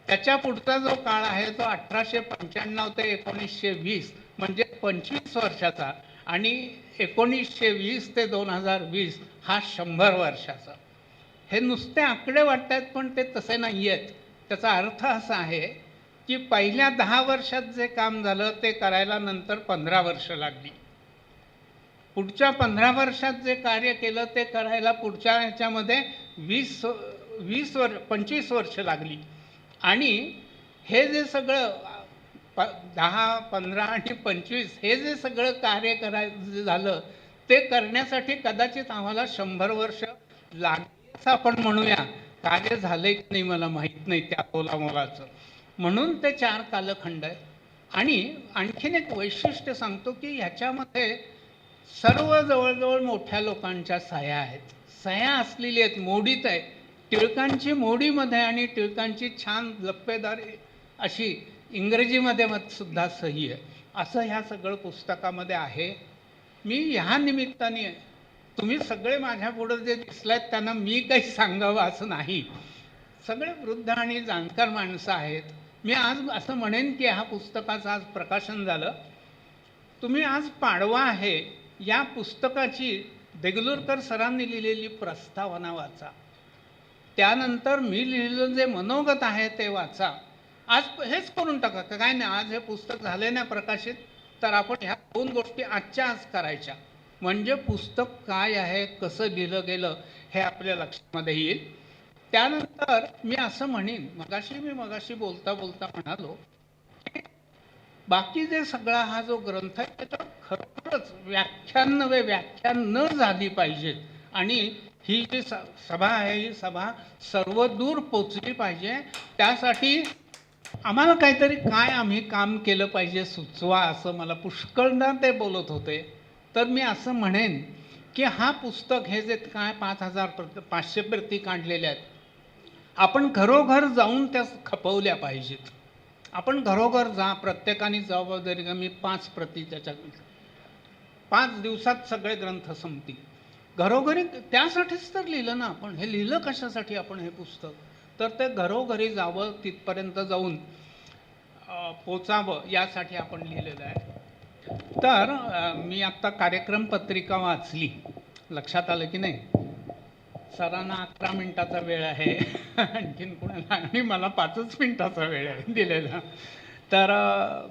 त्याच्या पुढचा जो काळ आहे तो 1895 ते 1920 म्हणजे 25 वर्षाचा आणि 1920 ते 2020 हा 100 वर्षाचा. हे नुसते आकडे वाटत आहेत पण ते तसे नाही आहेत. त्याचा अर्थ असा आहे की पहिल्या 10 वर्षात जे काम झालं ते करायला नंतर 15 वर्ष लागली. पुढच्या 15 वर्षात जे कार्य केलं ते करायला पुढच्या ह्याच्यामध्ये 25 वर्ष लागली. आणि हे जे सगळं 10, 15 आणि 25 हे जे सगळं कार्य करायचं झालं ते करण्यासाठी कदाचित आम्हाला 100 वर्ष लागलीच आपण म्हणूया. कार्य झालंय की नाही मला माहीत नाही त्या तोलामोलाचं. म्हणून ते 4 कालखंड आहेत. आणि आणखीन एक वैशिष्ट्य सांगतो की ह्याच्यामध्ये सर्व जवळजवळ मोठ्या लोकांच्या सह्या आहेत. सह्या असलेली आहेत, मोडीत आहे. टिळकांची मोडीमध्ये आणि टिळकांची छान लप्पेदार अशी इंग्रजीमध्ये सुद्धा सही आहे. असं ह्या सगळं पुस्तकामध्ये आहे. मी ह्या निमित्ताने तुम्ही सगळे माझ्या पुढं जे दिसलात त्यांना मी काही सांगावं असं नाही. सगळे वृद्ध आणि जाणकार माणसं आहेत. मी आज असं म्हणेन की ह्या पुस्तकाचं आज प्रकाशन झालं. तुम्ही आज पाडवा आहे या पुस्तकाची देगलूरकर सरांनी लिहिलेली प्रस्तावना वाचा. त्यानंतर मी लिहिलेलं जे मनोगत आहे ते वाचा. आज हेच करून टाका, काय नाही आज हे पुस्तक झाले नाही प्रकाशित तर आपण ह्या 2 गोष्टी आजच्या आज करायच्या म्हणजे पुस्तक काय आहे, कसं लिहिलं गेलं हे आपल्या लक्षामध्ये येईल. त्यानंतर मी असं म्हणेन, मगाशी बोलता म्हणालो की बाकी जे सगळा हा जो ग्रंथ आहे त्याच्यावर खरोखरच व्याख्यान न झाली पाहिजेत आणि ही जी सभा आहे ही सभा सर्वदूर पोचली पाहिजे. त्यासाठी आम्हाला काहीतरी आम्ही काम केलं पाहिजे सुचवा असं मला पुष्कळदा ते बोलत होते. तर मी असं म्हणेन की हा पुस्तक हे जे 5,500 प्रती काढलेल्या आहेत आपण घरोघर जाऊन त्या खपवल्या पाहिजेत. आपण घरोघर जा, प्रत्येकाने जबाबदारी मी 5 प्रती त्याच्या 5 दिवसात सगळे ग्रंथ संपतील. घरोघरी त्यासाठीच तर लिहिलं ना आपण. हे लिहिलं कशासाठी आपण हे पुस्तक, तर ते घरोघरी जावं, तिथपर्यंत जाऊन पोचावं यासाठी आपण लिहिलेलं आहे. तर मी आत्ता कार्यक्रम पत्रिका वाचली, लक्षात आलं की नाही. सरांना 11 मिनिटाचा वेळ आहे आणखीन कुणाला, आणि मला 5च मिनिटाचा वेळ आहे दिलेला. तर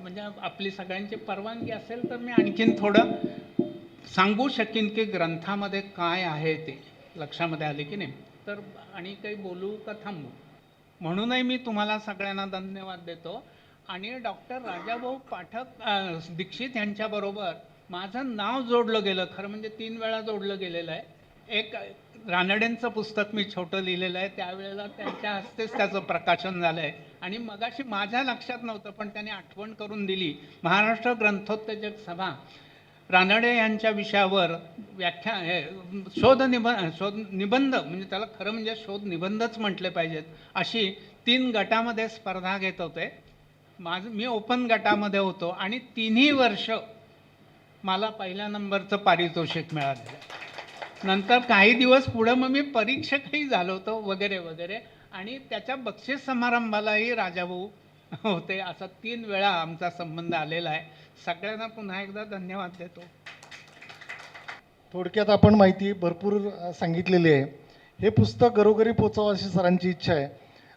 म्हणजे आपली सगळ्यांची परवानगी असेल तर मी आणखीन थोडं सांगू शकीन की ग्रंथामध्ये काय आहे ते लक्षामध्ये आले की नाही. तर आणि काही बोलू का थांबू, म्हणूनही मी तुम्हाला सगळ्यांना धन्यवाद देतो. आणि डॉक्टर राजाभाऊ पाठक दीक्षित यांच्याबरोबर माझं नाव जोडलं गेलं, खरं म्हणजे 3 वेळा जोडलं गेलेलं आहे. एक रानडेंचं पुस्तक मी छोटं लिहिलेलं आहे, त्यावेळेला त्यांच्या हस्तेच त्याचं प्रकाशन झालं आहे. आणि मगाशी माझ्या लक्षात नव्हतं पण त्याने आठवण करून दिली. महाराष्ट्र ग्रंथोत्तेजक सभा रानडे यांच्या विषयावर शोध निबंध म्हणजे त्याला खरं म्हणजे शोध निबंधच म्हटले पाहिजेत, अशी 3 गटामध्ये स्पर्धा घेत होते. मी ओपन गटामध्ये होतो आणि 3ही वर्ष मला पहिल्या नंबरचं पारितोषिक मिळालेलं. नंतर काही दिवस पुढं मग मी परीक्षकही झालो होतो वगैरे वगैरे, आणि त्याच्या बक्षीस समारंभालाही राजाभाऊ होते. असा 3 वेळा आमचा संबंध आलेला आहे. सगळ्यांना पुन्हा एकदा धन्यवाद देतो. थोडक्यात आपण माहिती भरपूर सांगितलेली आहे. हे पुस्तक घरोघरी पोचावं अशी सरांची इच्छा आहे.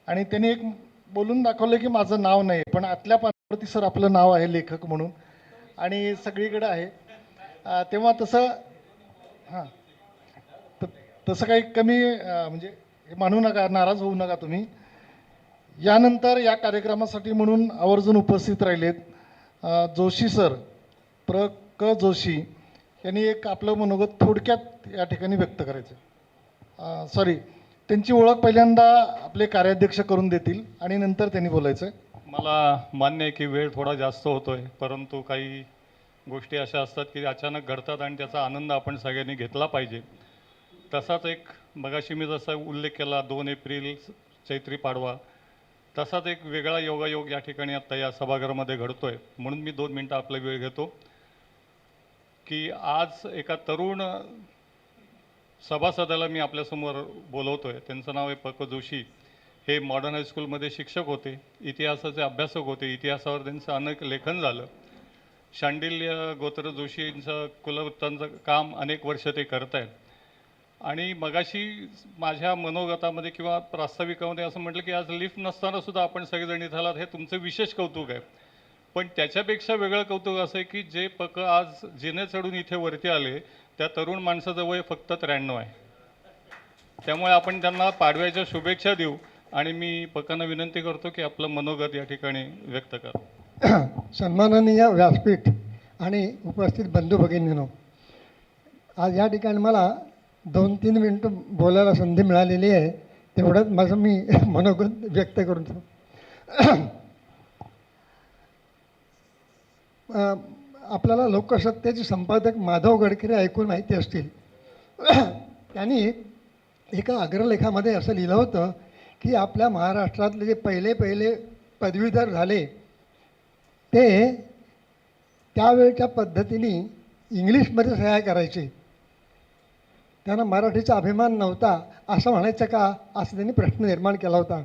आणि त्यांनी एक बोलून दाखवलं की माझं नाव नाही, पण आतल्या पानावरती सर आपलं नाव आहे लेखक म्हणून आणि सगळीकडे आहे. तेव्हा तसं हां तसं काही कमी म्हणजे हे मानू नका, नाराज होऊ नका तुम्ही. यानंतर या कार्यक्रमासाठी म्हणून आवर्जून उपस्थित राहिलेत जोशी सर, क जोशी यांनी एक आपलं मनोगत थोडक्यात या ठिकाणी व्यक्त करायचं. सॉरी, त्यांची ओळख पहिल्यांदा आपले कार्याध्यक्ष करून देतील आणि नंतर त्यांनी बोलायचं. मला मान्य आहे की वेळ थोडा जास्त होतोय, परंतु काही गोष्टी अशा असतात की अचानक घडतात आणि त्याचा आनंद आपण सगळ्यांनी घेतला पाहिजे. तसाच एक मगाशी मी जसा उल्लेख केला 2 एप्रिल चैत्री पाडवा, तसाच एक वेगळा योगायोग या ठिकाणी आत्ता या सभागृहामध्ये घडतोय. म्हणून मी 2 मिनटं आपला वेळ घेतो की आज एका तरुण सभासदाला मी आपल्यासमोर बोलवतोय. त्यांचं नाव आहे क जोशी. हे मॉडर्न हायस्कूलमध्ये शिक्षक होते, इतिहासाचे अभ्यासक होते. इतिहासावर त्यांचं अनेक लेखन झालं. शांडिल्य गोत्र जोशींचं कुलवृत्तांचं काम अनेक वर्ष ते करत आहेत. आणि मगाशी माझ्या मनोगतामध्ये किंवा प्रास्ताविकामध्ये असं म्हटलं की आज लिफ्ट नसताना सुद्धा आपण सगळेजण इथं आलात, हे तुमचं विशेष कौतुक आहे. पण त्याच्यापेक्षा वेगळं कौतुक असं आहे की जे आज जिने चढून इथे वरती आले त्या तरुण माणसाचं वय फक्त 93 आहे. त्यामुळे आपण त्यांना पाडव्याच्या शुभेच्छा देऊ आणि मी पकांना विनंती करतो की आपलं मनोगत या ठिकाणी व्यक्त करा. सन्माननीय व्यासपीठ आणि उपस्थित बंधू भगिनींनो, आज या ठिकाणी मला 2-3 मिनटं बोलायला संधी मिळालेली आहे. तेवढंच माझं मी मनोगत व्यक्त करतो. आपल्याला लोकसत्तेचे संपादक माधव गडकरी ऐकून माहिती असतील. त्यांनी एका अग्रलेखामध्ये असं लिहिलं होतं की आपल्या महाराष्ट्रातले जे पहिले पदवीधर झाले ते त्यावेळच्या पद्धतीने इंग्लिशमध्ये सह्या करायचे. त्यांना मराठीचा अभिमान नव्हता असं म्हणायचं का, असं त्यांनी प्रश्न निर्माण केला होता.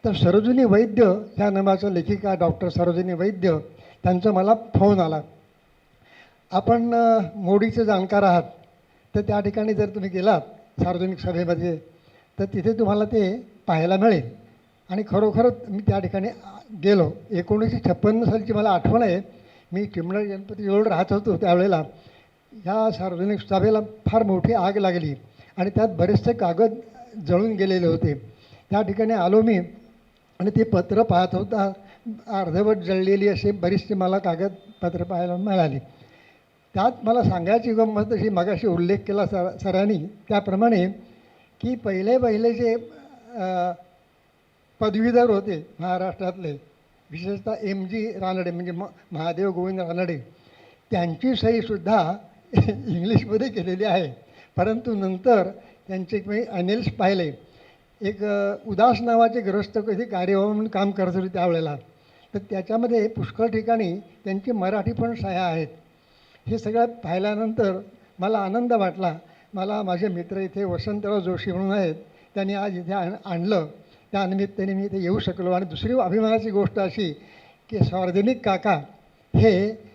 तर सरोजिनी वैद्य ह्या नावाच्या लेखिका डॉक्टर सरोजिनी वैद्य, त्यांचा मला फोन आला. आपण मोडीचे जाणकार आहात, तर त्या ठिकाणी जर तुम्ही गेलात सार्वजनिक सभेमध्ये तर तिथे तुम्हाला ते पाहायला मिळेल. आणि खरोखरच मी त्या ठिकाणी गेलो. 1956 सालची मला आठवण आहे. मी चिमणा गणपतीजवळ राहत होतो. त्यावेळेला ह्या सार्वजनिक सभेला फार मोठी आग लागली आणि त्यात बरेचसे कागद जळून गेलेले होते. त्या ठिकाणी आलो मी आणि ते पत्र पाहत होता. अर्धवट जळलेली असे बरीचशी मला कागदपत्र पाहायला मिळाली. त्यात मला सांगायची गंमत अशी, मगाशी उल्लेख केला सरांनी त्याप्रमाणे की पहिले जे पदवीधर होते महाराष्ट्रातले, विशेषतः MG रानडे म्हणजे महादेव गोविंद रानडे, त्यांची सहीसुद्धा इंग्लिशमध्ये केलेली आहे. परंतु नंतर त्यांचे मी अनेल्स पाहिले. एक उदास नावाचे ग्रस्त कधी कार्यवाह म्हणून काम करत होते त्यावेळेला, तर त्याच्यामध्ये पुष्कळ ठिकाणी त्यांची मराठी पण सह्या आहेत. हे सगळं पाहिल्यानंतर मला आनंद वाटला. मला माझे मित्र इथे वसंतराव जोशी म्हणून आहेत, त्यांनी आज इथे आणलं. त्यानिमित्ताने मी इथे येऊ शकलो. आणि दुसरी अभिमानाची गोष्ट अशी की सार्वजनिक काका हे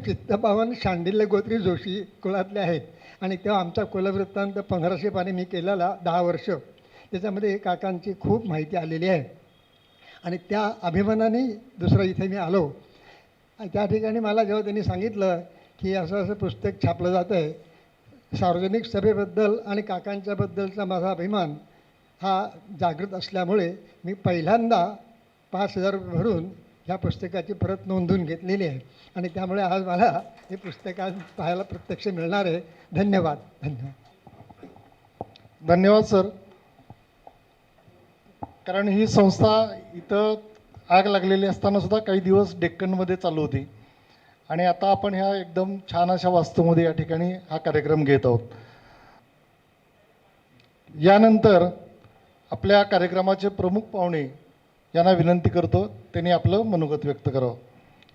चित्तपावन शांडिल्य गोत्री जोशी कुळातले आहेत आणि तेव्हा आमचा कुलवृत्तांत 1500 पानी मी केलेला 10 वर्ष, त्याच्यामध्ये काकांची खूप माहिती आलेली आहे. आणि त्या अभिमानाने दुसरं इथे मी आलो. आणि त्या ठिकाणी मला जेव्हा त्यांनी सांगितलं की असं असं पुस्तक छापलं जातं आहे, सार्वजनिक सभेबद्दल आणि काकांच्याबद्दलचा माझा अभिमान हा जागृत असल्यामुळे मी पहिल्यांदा 5,000 रुपये भरून ह्या पुस्तकाची परत नोंदवून घेतलेली आहे. आणि त्यामुळे आज मला हे पुस्तक आज पाहायला प्रत्यक्ष मिळणार आहे. धन्यवाद. धन्यवाद सर. कारण ही संस्था इथं आग लागलेली असताना सुद्धा काही दिवस डेक्कनमध्ये चालू होती आणि आता आपण ह्या एकदम छान अशा वास्तूमध्ये या ठिकाणी हा कार्यक्रम घेत आहोत. यानंतर आपल्या कार्यक्रमाचे प्रमुख पाहुणे यांना विनंती करतो त्यांनी आपलं मनोगत व्यक्त करावं.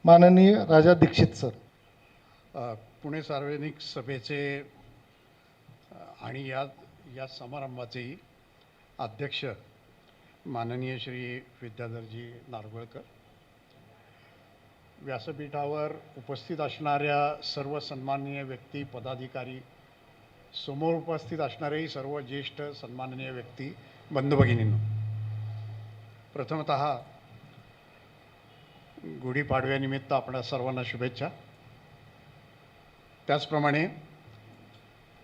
माननीय राजा दीक्षित सर. पुणे सार्वजनिक सभेचे आणि या समारंभाचे अध्यक्ष माननीय श्री विद्याधरजी नारगोळकर, व्यासपीठावर उपस्थित असणाऱ्या सर्व सन्माननीय व्यक्ती, पदाधिकारी, समोर उपस्थित असणारेही सर्व ज्येष्ठ सन्माननीय व्यक्ती, बंधू भगिनींनो, प्रथमतः गुढीपाडव्यानिमित्त आपणा सर्वांना शुभेच्छा. त्याचप्रमाणे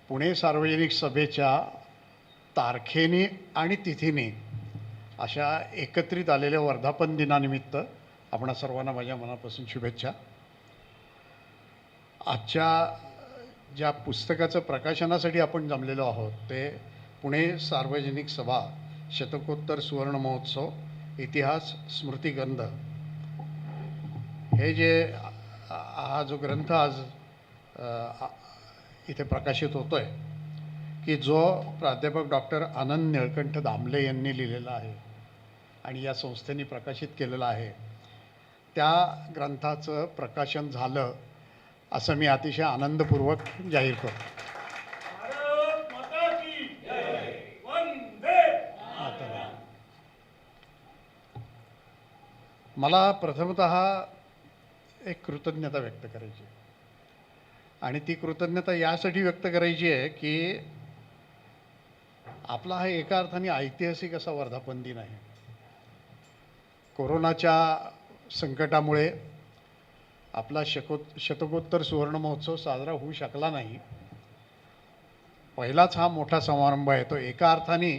पुणे सार्वजनिक सभेच्या तारखेने आणि तिथीने अशा एकत्रित आलेल्या वर्धापन दिनानिमित्त आपणा सर्वांना माझ्या मनापासून शुभेच्छा. आजच्या ज्या पुस्तकाचं प्रकाशनासाठी आपण जमलेलो आहोत ते पुणे सार्वजनिक सभा शतकोत्तर सुवर्ण महोत्सव इतिहास स्मृतिगंध, हे जे हा जो ग्रंथ आज इथे प्रकाशित होतो आहे की जो प्राध्यापक डॉक्टर आनंद निळकंठ दामले यांनी लिहिलेला आहे आणि या संस्थेने प्रकाशित केलेलं आहे, त्या ग्रंथाचं प्रकाशन झालं असं मी अतिशय आनंदपूर्वक जाहीर करतो. मला प्रथमतः एक कृतज्ञता व्यक्त करायची आहे आणि ती कृतज्ञता यासाठी व्यक्त करायची आहे की आपला हा एका अर्थाने ऐतिहासिक असा वर्धापन दिन आहे. कोरोनाच्या संकटामुळे आपला शतकोत्तर सुवर्ण महोत्सव साजरा होऊ शकला नाही. पहिलाच हा मोठा समारंभ आहे, तो एका अर्थाने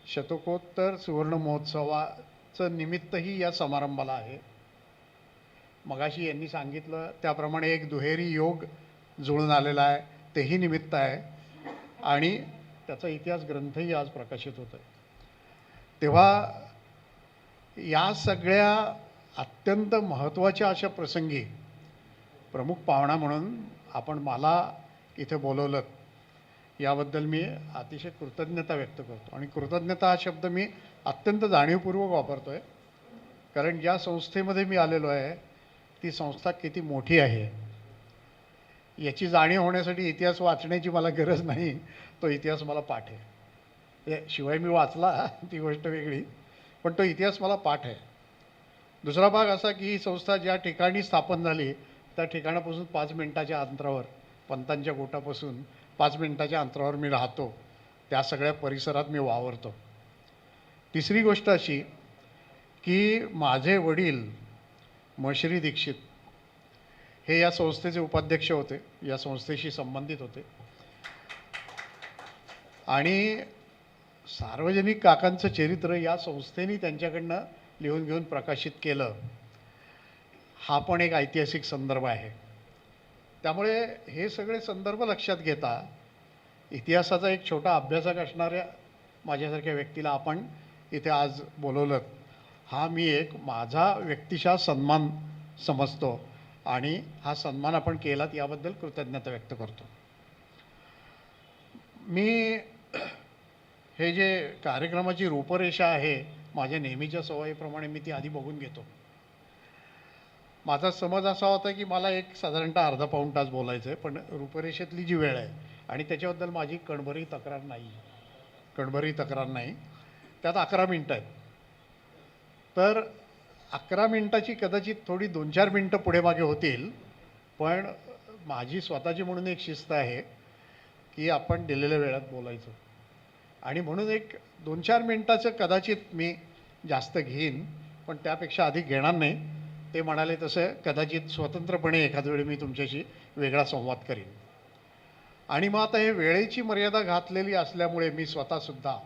शतकोत्तर सुवर्ण महोत्सवाचं निमित्तही या समारंभाला आहे. मगाशी यांनी सांगितलं त्याप्रमाणे एक दुहेरी योग जुळून आलेला आहे, तेही निमित्त आहे आणि त्याचा इतिहास ग्रंथही आज प्रकाशित होत आहे. तेव्हा या सगळ्या अत्यंत महत्त्वाच्या अशा प्रसंगी प्रमुख पाहुणा म्हणून आपण मला इथे बोलवलं याबद्दल मी अतिशय कृतज्ञता व्यक्त करतो. आणि कृतज्ञता हा शब्द मी अत्यंत जाणीवपूर्वक वापरतो आहे, कारण ज्या संस्थेमध्ये मी आलेलो आहे ती संस्था किती मोठी आहे याची जाणीव होण्यासाठी इतिहास वाचण्याची मला गरज नाही, तो इतिहास मला पाठ आहे. शिवाय मी वाचला ती गोष्ट वेगळी, पण तो इतिहास मला पाठ आहे. दुसरा भाग असा की ही संस्था ज्या ठिकाणी स्थापन झाली त्या ठिकाणापासून 5 मिनिटाच्या अंतरावर, पंतांच्या गोटापासून 5 मिनिटाच्या अंतरावर मी राहतो, त्या सगळ्या परिसरात मी वावरतो. तिसरी गोष्ट अशी की माझे वडील मश्री दीक्षित हे या संस्थेचे उपाध्यक्ष होते, या संस्थेशी संबंधित होते आणि सार्वजनिक काकांचं चरित्र या संस्थेने त्यांच्याकडनं लिहून घेऊन प्रकाशित केलं, हा पण एक ऐतिहासिक संदर्भ आहे. त्यामुळे हे सगळे संदर्भ लक्षात घेता इतिहासाचा एक छोटा अभ्यासक असणाऱ्या माझ्यासारख्या व्यक्तीला आपण इथे आज बोलवलं, हा मी एक माझा व्यक्तिशः सन्मान समजतो आणि हा सन्मान आपण केलात याबद्दल कृतज्ञता व्यक्त करतो. मी हे जे कार्यक्रमाची रूपरेषा आहे माझ्या नेहमीच्या सवयीप्रमाणे मी ती आधी बघून घेतो. माझा समज असा होता की मला एक साधारणतः अर्धा पाऊण तास बोलायचं आहे, पण रूपरेषेतली जी वेळ आहे आणि त्याच्याबद्दल माझी कणभरही तक्रार नाही, त्यात 11 मिनटं आहेत. तर 11 मिनटाची कदाचित थोडी 2-4 मिनटं पुढे मागे होतील, पण माझी स्वतःची म्हणून एक शिस्त आहे की आपण दिलेल्या वेळात बोलायचं. आणि म्हणून एक 2-4 मिनिटाचं कदाचित मी जास्त घेईन, पण त्यापेक्षा अधिक घेणार नाही. ते म्हणाले तसं कदाचित स्वतंत्रपणे एखाद्या वेळी मी तुमच्याशी वेगळा संवाद करीन. आणि मग आता हे वेळेची मर्यादा घातलेली असल्यामुळे मी स्वतःसुद्धा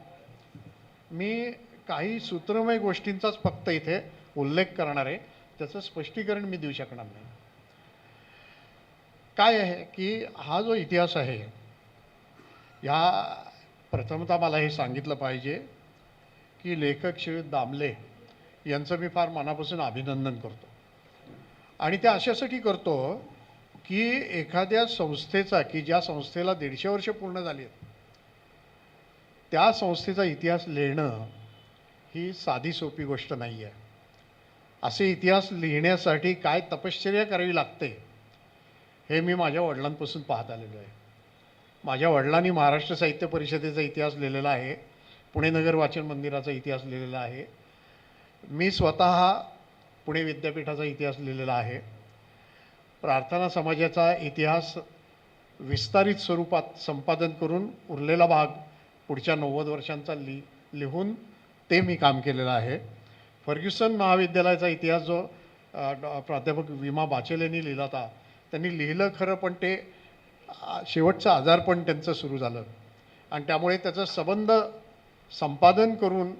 काही सूत्रमय गोष्टींचाच फक्त इथे उल्लेख करणार आहे. त्याचं स्पष्टीकरण मी देऊ शकणार नाही. काय आहे की हा जो इतिहास आहे, या प्रथमतः मला हे सांगितलं पाहिजे की लेखक श्री दामले यांचं मी फार मनापासून अभिनंदन करतो. आणि ते अशासाठी करतो की एखाद्या संस्थेचा, की ज्या संस्थेला 150 वर्ष पूर्ण झाली आहेत, त्या संस्थेचा इतिहास लिहिणं ही साधी सोपी गोष्ट नाही आहे. असे इतिहास लिहिण्यासाठी काय तपश्चर्या करावी लागते हे मी माझ्या वडिलांपासून पाहत आलेलो आहे. माझ्या वडिलांनी महाराष्ट्र साहित्य परिषदेचा इतिहास लिहिलेला आहे, पुणे नगर वाचन मंदिराचा इतिहास लिहिलेला आहे. मी स्वतः पुणे विद्यापीठाचा इतिहास लिहिलेला आहे. प्रार्थना समाजाचा इतिहास विस्तारित स्वरूपात संपादन करून उरलेला भाग पुढच्या 90 वर्षांचा लिहून ते मी काम केलेलं आहे. फर्ग्युसन महाविद्यालयाचा इतिहास जो प्राध्यापक विमा बाचेल यांनी लिहिला होता, त्यांनी लिहिलं खरं, पण ते शेवटचं आजारपण त्यांचं सुरू झालं आणि त्यामुळे त्याचं सबंध संपादन करून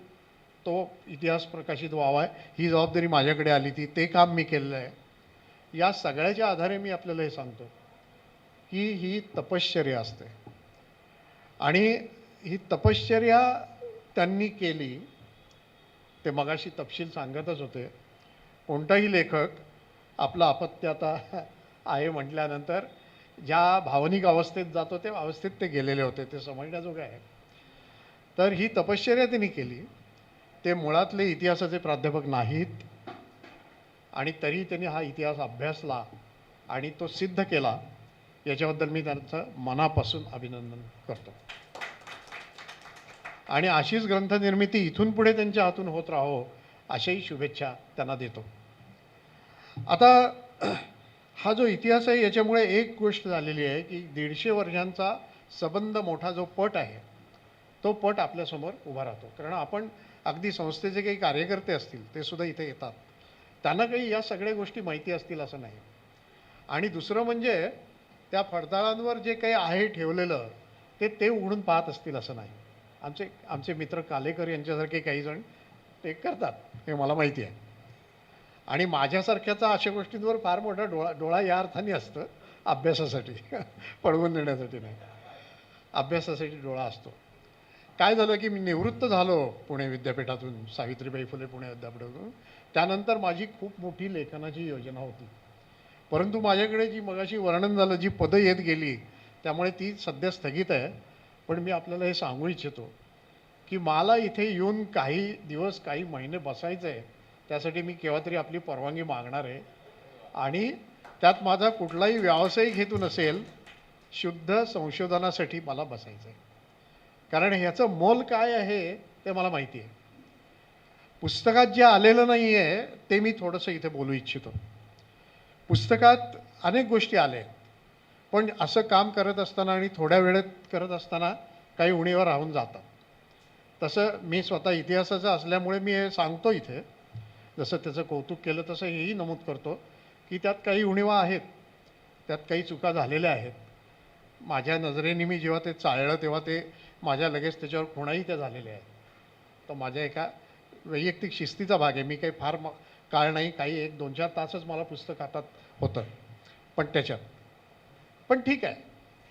तो इतिहास प्रकाशित व्हावा ही जबाबदारी माझ्याकडे आली. ते काम मी केलेलं आहे. या सगळ्याच्या आधारे मी आपल्याला हे सांगतो की ही तपश्चर्या असते आणि ही तपश्चर्या त्यांनी केली. ते मगाशी तपशील सांगतच होते. कोणताही लेखक आपलं अपत्य आता आहे म्हटल्यानंतर ज्या भावनिक अवस्थेत जातो त्या अवस्थेत ते गेलेले होते, ते समजण्याजोगं आहे. तर ही तपश्चर्या त्यांनी केली. ते मुळातले इतिहासाचे प्राध्यापक नाहीत आणि तरी त्यांनी हा इतिहास अभ्यासला आणि तो सिद्ध केला. याच्याबद्दल मी त्यांचं मनापासून अभिनंदन करतो. आणि अशीच ग्रंथनिर्मिती इथून पुढे त्यांच्या हातून होत राहो अशाही शुभेच्छा त्यांना देतो. आता हा जो इतिहास आहे याच्यामुळे एक गोष्ट झालेली आहे की 150 वर्षांचा सबंध मोठा जो पट आहे तो पट आपल्यासमोर उभा राहतो. कारण आपण अगदी संस्थेचे काही कार्यकर्ते असतील ते सुद्धा इथे येतात, त्यांना काही या सगळ्या गोष्टी माहिती असतील असं नाही. आणि दुसरं म्हणजे त्या फडताळांवर जे काही आहे ठेवलेलं ते उघडून पाहत असतील असं नाही. आमचे मित्र कालेकर यांच्यासारखे काही जण ते करतात, हे मला माहिती आहे. आणि माझ्यासारख्याचा अशा गोष्टींवर फार मोठा डोळा या अर्थाने असतं, अभ्यासासाठी पळवून देण्यासाठी नाही, अभ्यासासाठी डोळा असतो. काय झालं की मी निवृत्त झालो पुणे विद्यापीठातून, सावित्रीबाई फुले पुणे विद्यापीठातून. त्यानंतर माझी खूप मोठी लेखनाची योजना होती, परंतु माझ्याकडे जी मगाशी वर्णन झालं जी पदं येत गेली त्यामुळे ती सध्या स्थगित आहे. पण मी आपल्याला हे सांगू इच्छितो की मला इथे येऊन काही दिवस काही महिने बसायचं आहे. त्यासाठी मी केव्हा तरी आपली परवानगी मागणार आहे. आणि त्यात माझा कुठलाही व्यावसायिक हेतू नसेल, शुद्ध संशोधनासाठी मला बसायचं आहे. कारण ह्याचं मोल काय आहे ते मला माहिती आहे. पुस्तकात जे आलेलं नाही आहे ते मी थोडंसं इथे बोलू इच्छितो. पुस्तकात अनेक गोष्टी आल्या, पण असं काम करत असताना आणि थोड्या वेळेत करत असताना काही उणीवा राहून जातात. तसं मी स्वतः इतिहासाचं असल्यामुळे मी हे सांगतो इथे. जसं त्याचं कौतुक केलं तसं हेही नमूद करतो की त्यात काही उणीवा आहेत, त्यात काही चुका झालेल्या आहेत. माझ्या नजरेने मी जेव्हा ते चाळलं तेव्हा ते माझ्या लगेच त्याच्यावर खुणाही त्या झालेल्या आहेत. तर माझ्या एका वैयक्तिक शिस्तीचा भाग आहे. मी काही फार काळ नाही, काही 1-2-4 तासच मला पुस्तक हातात होतं, पण त्याच्यात पण ठीक आहे,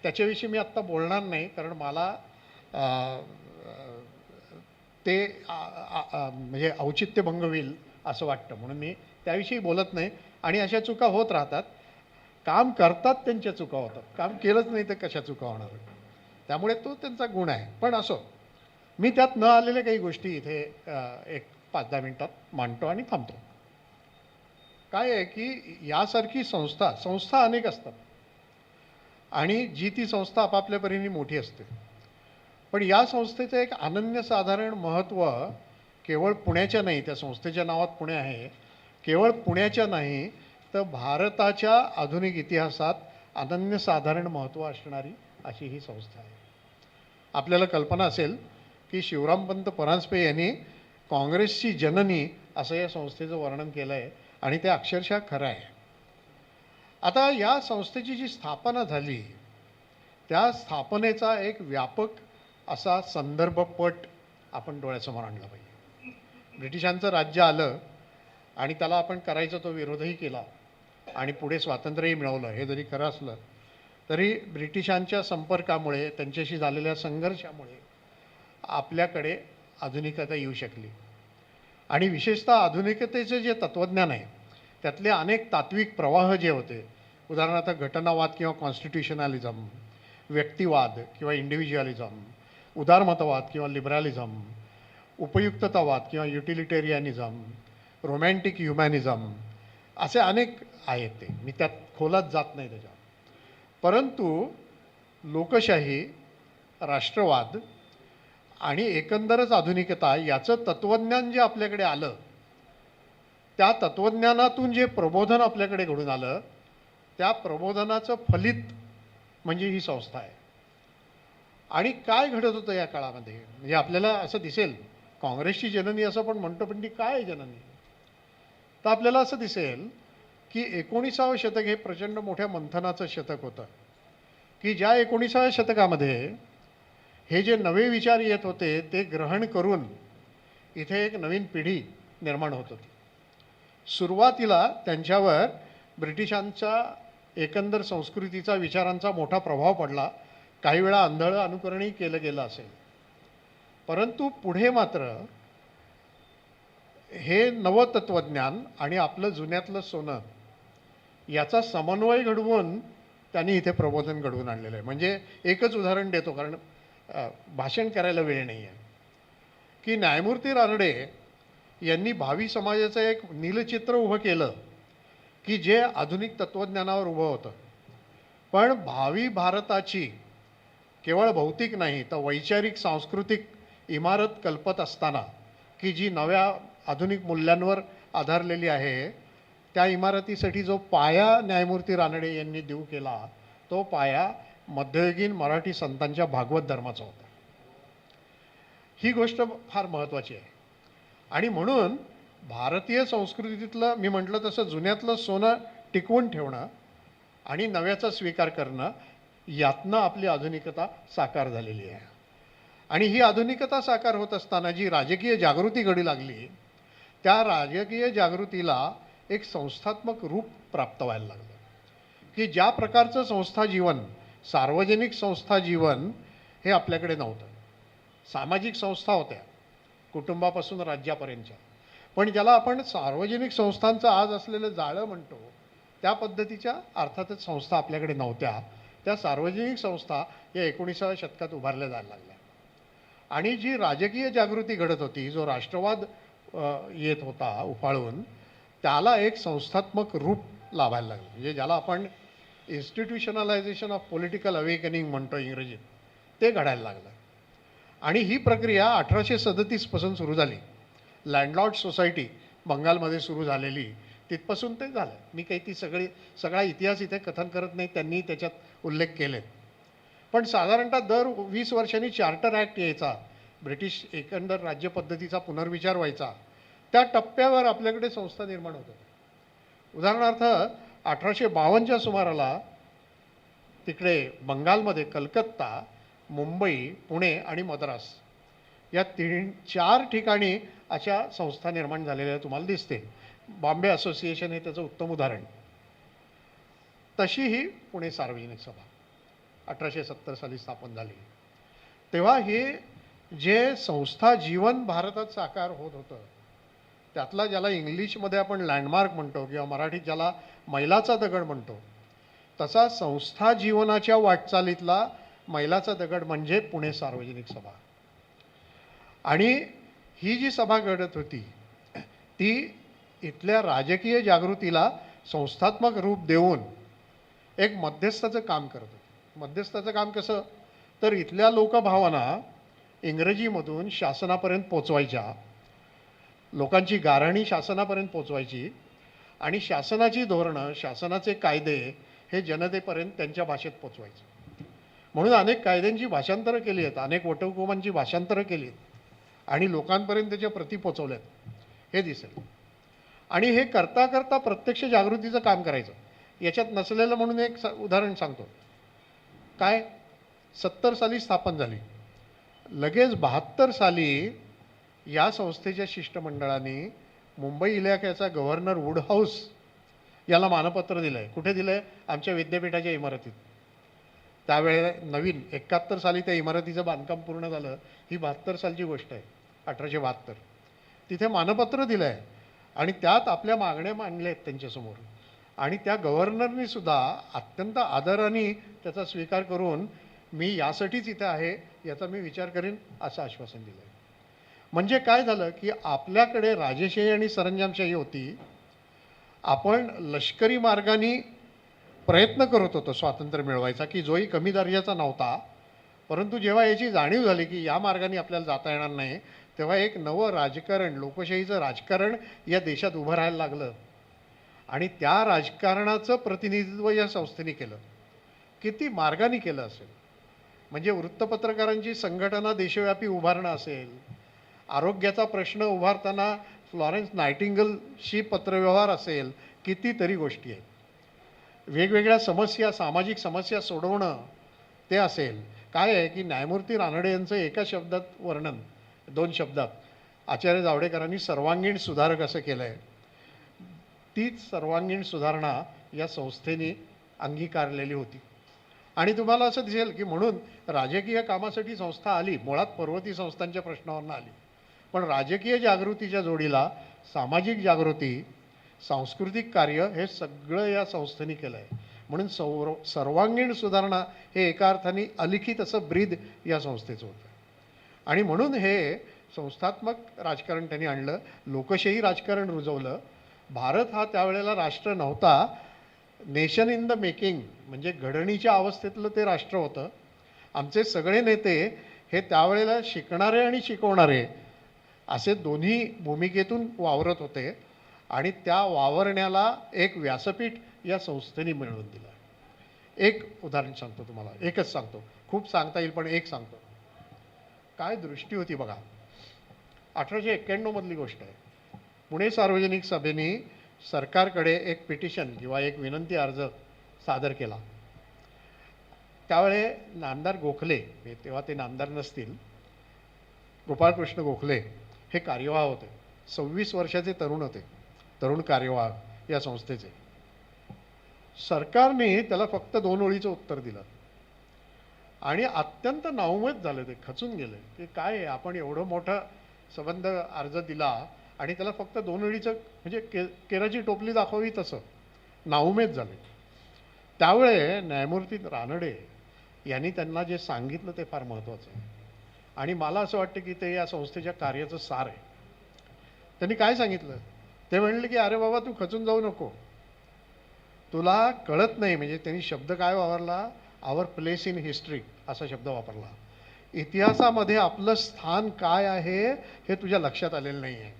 त्याच्याविषयी मी आत्ता बोलणार नाही. कारण मला ते म्हणजे औचित्यभंग होईल असं वाटतं, म्हणून मी त्याविषयी बोलत नाही. आणि अशा चुका होत राहतात. काम करतात त्यांच्या चुका होतात, काम केलंच नाही तर कशा चुका होणार. त्यामुळे तो त्यांचा गुण आहे. पण असो, मी त्यात न आलेल्या काही गोष्टी इथे एक 5-10 मिनिटात मांडतो आणि थांबतो. काय आहे की यासारखी संस्था अनेक असतात आणि जी ती संस्था आपापल्या परीने मोठी असते. पण या संस्थेचं एक अनन्यसाधारण महत्त्व केवळ पुण्याच्या नाही, त्या संस्थेच्या नावात पुणे आहे, केवळ पुण्याच्या नाही तर भारताच्या आधुनिक इतिहासात अनन्यसाधारण महत्त्व असणारी अशी ही संस्था आहे. आपल्याला कल्पना असेल की शिवरामपंत परांजपे यांनी काँग्रेसची जननी असं या संस्थेचं वर्णन केलं आहे आणि ते अक्षरशः खरं आहे. आता या संस्थेची जी स्थापना झाली त्या स्थापनेचा एक व्यापक असा संदर्भपट आपण डोळ्यासमोर आणला पाहिजे. ब्रिटिशांचं राज्य आलं आणि त्याला आपण करायचा तो विरोधही केला आणि पुढे स्वातंत्र्यही मिळवलं. हे जरी खरं असलं तरी ब्रिटिशांच्या संपर्कामुळे त्यांच्याशी झालेल्या संघर्षामुळे आपल्याकडे आधुनिकता येऊ शकली आणि विशेषतः आधुनिकतेचं जे तत्त्वज्ञान आहे त्यातले अनेक तात्विक प्रवाह जे होते, उदाहरणार्थ घटनावाद किंवा कॉन्स्टिट्युशनॅलिझम, व्यक्तिवाद किंवा इंडिव्हिज्युअलिझम, उदारमतवाद किंवा लिबरलिझम, उपयुक्ततावाद किंवा युटिलिटेरियनिझम, रोमॅन्टिक ह्युमॅनिझम, असे अनेक आहेत. ते मी त्यात खोलात जात नाही त्याच्यात. परंतु लोकशाही, राष्ट्रवाद आणि एकंदरच आधुनिकता याचं तत्त्वज्ञान जे आपल्याकडे आलं, त्या तत्त्वज्ञानातून जे प्रबोधन आपल्याकडे घडून आलं, त्या प्रबोधनाचं फलित म्हणजे ही संस्था आहे. आणि काय घडत होतं या काळामध्ये, म्हणजे आपल्याला असं दिसेल काँग्रेसची जननी असं पण म्हणतो, पण ती काय आहे जननी? तर आपल्याला असं दिसेल की 19व्या शतक हे प्रचंड मोठ्या मंथनाचं शतक होतं की ज्या 19व्या शतकामध्ये हे जे नवे विचार येत होते ते ग्रहण करून इथे एक नवीन पिढी निर्माण होत होती. सुरुवातीला त्यांच्यावर ब्रिटिशांच्या एकंदर संस्कृतीचा, विचारांचा मोठा प्रभाव पडला. काही वेळा आंधळं अनुकरणही केलं गेलं असेल. परंतु पुढे मात्र हे नवतत्वज्ञान आणि आपलं जुन्यातलं सोनं याचा समन्वय घडवून त्यांनी इथे प्रबोधन घडवून आणलेलं आहे. म्हणजे एकच उदाहरण देतो, कारण भाषण करायला वेळ नाही आहे, की न्यायमूर्ती रानडे यांनी भावी समाजाचं एक नीलचित्र उभं केलं की जे आधुनिक तत्त्वज्ञानावर उभं होतं. पण भावी भारताची केवळ भौतिक नाही तर वैचारिक सांस्कृतिक इमारत कल्पत असताना की जी नव्या आधुनिक मूल्यांवर आधारलेली आहे, त्या इमारतीसाठी जो पाया न्यायमूर्ती रानडे यांनी देऊ केला तो पाया मध्ययुगीन मराठी संतांच्या भागवत धर्माचा होता. ही गोष्ट फार महत्त्वाची आहे. आणि म्हणून भारतीय संस्कृतीतलं, मी म्हटलं तसं जुन्यातलं सोनं टिकवून ठेवणं आणि नव्याचा स्वीकार करणं, यातनं आपली आधुनिकता साकार झालेली आहे. आणि ही आधुनिकता साकार होत असताना जी राजकीय जागृती घडू लागली, त्या राजकीय जागृतीला एक संस्थात्मक रूप प्राप्त व्हायला लागलं की ज्या प्रकारचं संस्था जीवन, सार्वजनिक संस्था जीवन हे आपल्याकडे नव्हतं. सामाजिक संस्था होत्या कुटुंबापासून राज्यापर्यंतच्या, पण ज्याला आपण सार्वजनिक संस्थांचं आज असलेलं जाळं म्हणतो त्या पद्धतीच्या अर्थातच संस्था आपल्याकडे नव्हत्या. त्या सार्वजनिक संस्था या 19व्या शतकात उभारल्या जायला लागल्या. आणि जी राजकीय जागृती घडत होती, जो राष्ट्रवाद येत होता उफाळून, त्याला एक संस्थात्मक रूप लाभायला लागलं, म्हणजे ज्याला आपण इन्स्टिट्यूशनलायझेशन ऑफ पॉलिटिकल अवेकनिंग म्हणतो इंग्रजीत, ते घडायला लागलं. आणि ही प्रक्रिया 1837 पासून सुरू झाली. लँडलॉर्ड सोसायटी बंगालमध्ये सुरू झालेली, तिथपासून ते झालं. मी काही ती सगळा इतिहास इथे कथन करत नाही, त्यांनी त्याच्यात उल्लेख केलेत. पण साधारणतः दर 20 वर्षांनी चार्टर ॲक्ट यायचा, ब्रिटिश एकंदर राज्यपद्धतीचा पुनर्विचार व्हायचा. त्या टप्प्यावर आपल्याकडे संस्था निर्माण होत होत्या. उदाहरणार्थ 1852च्या सुमाराला तिकडे बंगालमध्ये कलकत्ता, मुंबई, पुणे आणि मद्रास या 3-4 ठिकाणी अशा संस्था निर्माण झालेल्या तुम्हाला दिसते. बॉम्बे असोसिएशन हे त्याचं उत्तम उदाहरण. तशी ही पुणे सार्वजनिक सभा 1870 साली स्थापन झाली. तेव्हा हे जे संस्था जीवन भारतात साकार होत होतं, त्यातला ज्याला इंग्लिशमध्ये आपण लँडमार्क म्हणतो किंवा मराठीत ज्याला मैलाचा दगड म्हणतो, तसा संस्था जीवनाच्या वाटचालीतला मैलाचा दगड म्हणजे पुणे सार्वजनिक सभा. आणि ही जी सभा घडत होती ती इथल्या राजकीय जागृतीला संस्थात्मक रूप देऊन एक मध्यस्थाचं काम करत होती. मध्यस्थाचं काम कसं, तर इथल्या लोकभावना इंग्रजीमधून शासनापर्यंत पोचवायच्या, लोकांची गाऱ्हाणी शासनापर्यंत पोचवायची आणि शासनाची धोरणं, शासनाचे कायदे हे जनतेपर्यंत त्यांच्या भाषेत पोचवायचे. म्हणून अनेक कायद्यांची भाषांतरं केली आहेत, अनेक वटहुकूमांची भाषांतरं केली आहेत आणि लोकांपर्यंत त्याच्या प्रती पोचवल्यात हे दिसेल. आणि हे करता करता प्रत्यक्ष जागृतीचं काम करायचं. याच्यात नसलेलं म्हणून एक उदाहरण सांगतो. काय 70 साली स्थापन झाली, लगेच 72 साली या संस्थेच्या शिष्टमंडळाने मुंबई इलाख्याचा गव्हर्नर वुडहाऊस याला मानपत्र दिलं आहे. कुठे दिलं आहे? आमच्या विद्यापीठाच्या इमारतीत. त्यावेळेला नवीन 71 साली त्या इमारतीचं बांधकाम पूर्ण झालं. ही 72 सालची गोष्ट आहे, 1872. तिथे मानपत्र दिलं आहे आणि त्यात आपल्या मागण्या मांडल्या आहेत त्यांच्यासमोर. आणि त्या गव्हर्नरनी सुद्धा अत्यंत आदराने त्याचा स्वीकार करून मी यासाठीच इथे आहे, याचा मी विचार करीन असं आश्वासन दिलं आहे. म्हणजे काय झालं की आपल्याकडे राजेशाही आणि सरंजामशाही होती. आपण लष्करी मार्गाने प्रयत्न करत होतो स्वातंत्र्य मिळवायचा, की जोही कमी दर्जाचा नव्हता. परंतु जेव्हा याची जाणीव झाली की या मार्गाने आपल्याला जाता येणार नाही, तेव्हा एक नवं राजकारण, लोकशाहीचं राजकारण या देशात उभं राहायला लागलं. आणि त्या राजकारणाचं प्रतिनिधित्व या संस्थेने केलं. किती मार्गाने केलं असेल, म्हणजे वृत्तपत्रकारांची संघटना देशव्यापी उभारणं असेल, आरोग्याचा प्रश्न उभारताना फ्लॉरेन्स नायटिंगलशी पत्रव्यवहार असेल, कितीतरी गोष्टी आहेत. वेगवेगळ्या समस्या, सामाजिक समस्या सोडवणं ते असेल. काय आहे की न्यायमूर्ती रानडे यांचं एका शब्दात वर्णन, 2 शब्दात आचार्य जावडेकरांनी सर्वांगीण सुधारक असं केलं आहे. तीच सर्वांगीण सुधारणा या संस्थेने अंगीकारलेली होती. आणि तुम्हाला असं दिसेल की म्हणून राजकीय कामासाठी संस्था आली, मुळात पर्वती संस्थांच्या प्रश्नावरून आली. पण राजकीय जागृतीच्या जोडीला सामाजिक जागृती, सांस्कृतिक कार्य हे सगळं या संस्थेने केलं आहे. म्हणून सर्वांगीण सुधारणा हे एका अर्थाने अलिखित असं ब्रीद या संस्थेचं होतं. आणि म्हणून हे संस्थात्मक राजकारण त्यांनी आणलं, लोकशाही राजकारण रुजवलं. भारत हा त्यावेळेला राष्ट्र नव्हता, नेशन इन द मेकिंग, म्हणजे घडणीच्या अवस्थेतलं ते राष्ट्र होतं. आमचे सगळे नेते हे त्यावेळेला शिकणारे आणि शिकवणारे असे दोन्ही भूमिकेतून वावरत होते. आणि त्या वावरण्याला एक व्यासपीठ या संस्थेने मिळवून दिलं. एक उदाहरण सांगतो तुम्हाला, एकच सांगतो, खूप सांगता येईल पण एक सांगतो. काय दृष्टी होती बघा. 1891 मधली गोष्ट आहे. पुणे सार्वजनिक सभेने सरकारकडे एक पिटिशन किंवा एक विनंती अर्ज सादर केला. त्यावेळे नामदार गोखले, तेव्हा ते नामदार नसतील, गोपाळकृष्ण गोखले हे कार्यवाह होते. 26 वर्षाचे तरुण होते, तरुण कार्यवाह या संस्थेचे. सरकारने त्याला फक्त 2 ओळीचं उत्तर दिलं आणि अत्यंत नाउमेद झाले, ते खचून गेले की काय आहे, आपण एवढं मोठं संबंध अर्ज दिला आणि त्याला फक्त 2 ओळीचं, म्हणजे केराची टोपली दाखवावी तसं. नाउमेद झाले. त्यावेळे न्यायमूर्ती रानडे यांनी त्यांना जे सांगितलं ते फार महत्त्वाचं आहे आणि मला असं वाटतं की ते या संस्थेच्या कार्याचं सार आहे. त्यांनी काय सांगितलं, ते म्हणले की अरे बाबा तू खचून जाऊ नको, तुला कळत नाही. म्हणजे त्यांनी शब्द काय वापरला, आवर प्लेस इन हिस्ट्री असा शब्द वापरला. इतिहासामध्ये आपलं स्थान काय आहे हे तुझ्या लक्षात आलेलं नाही आहे.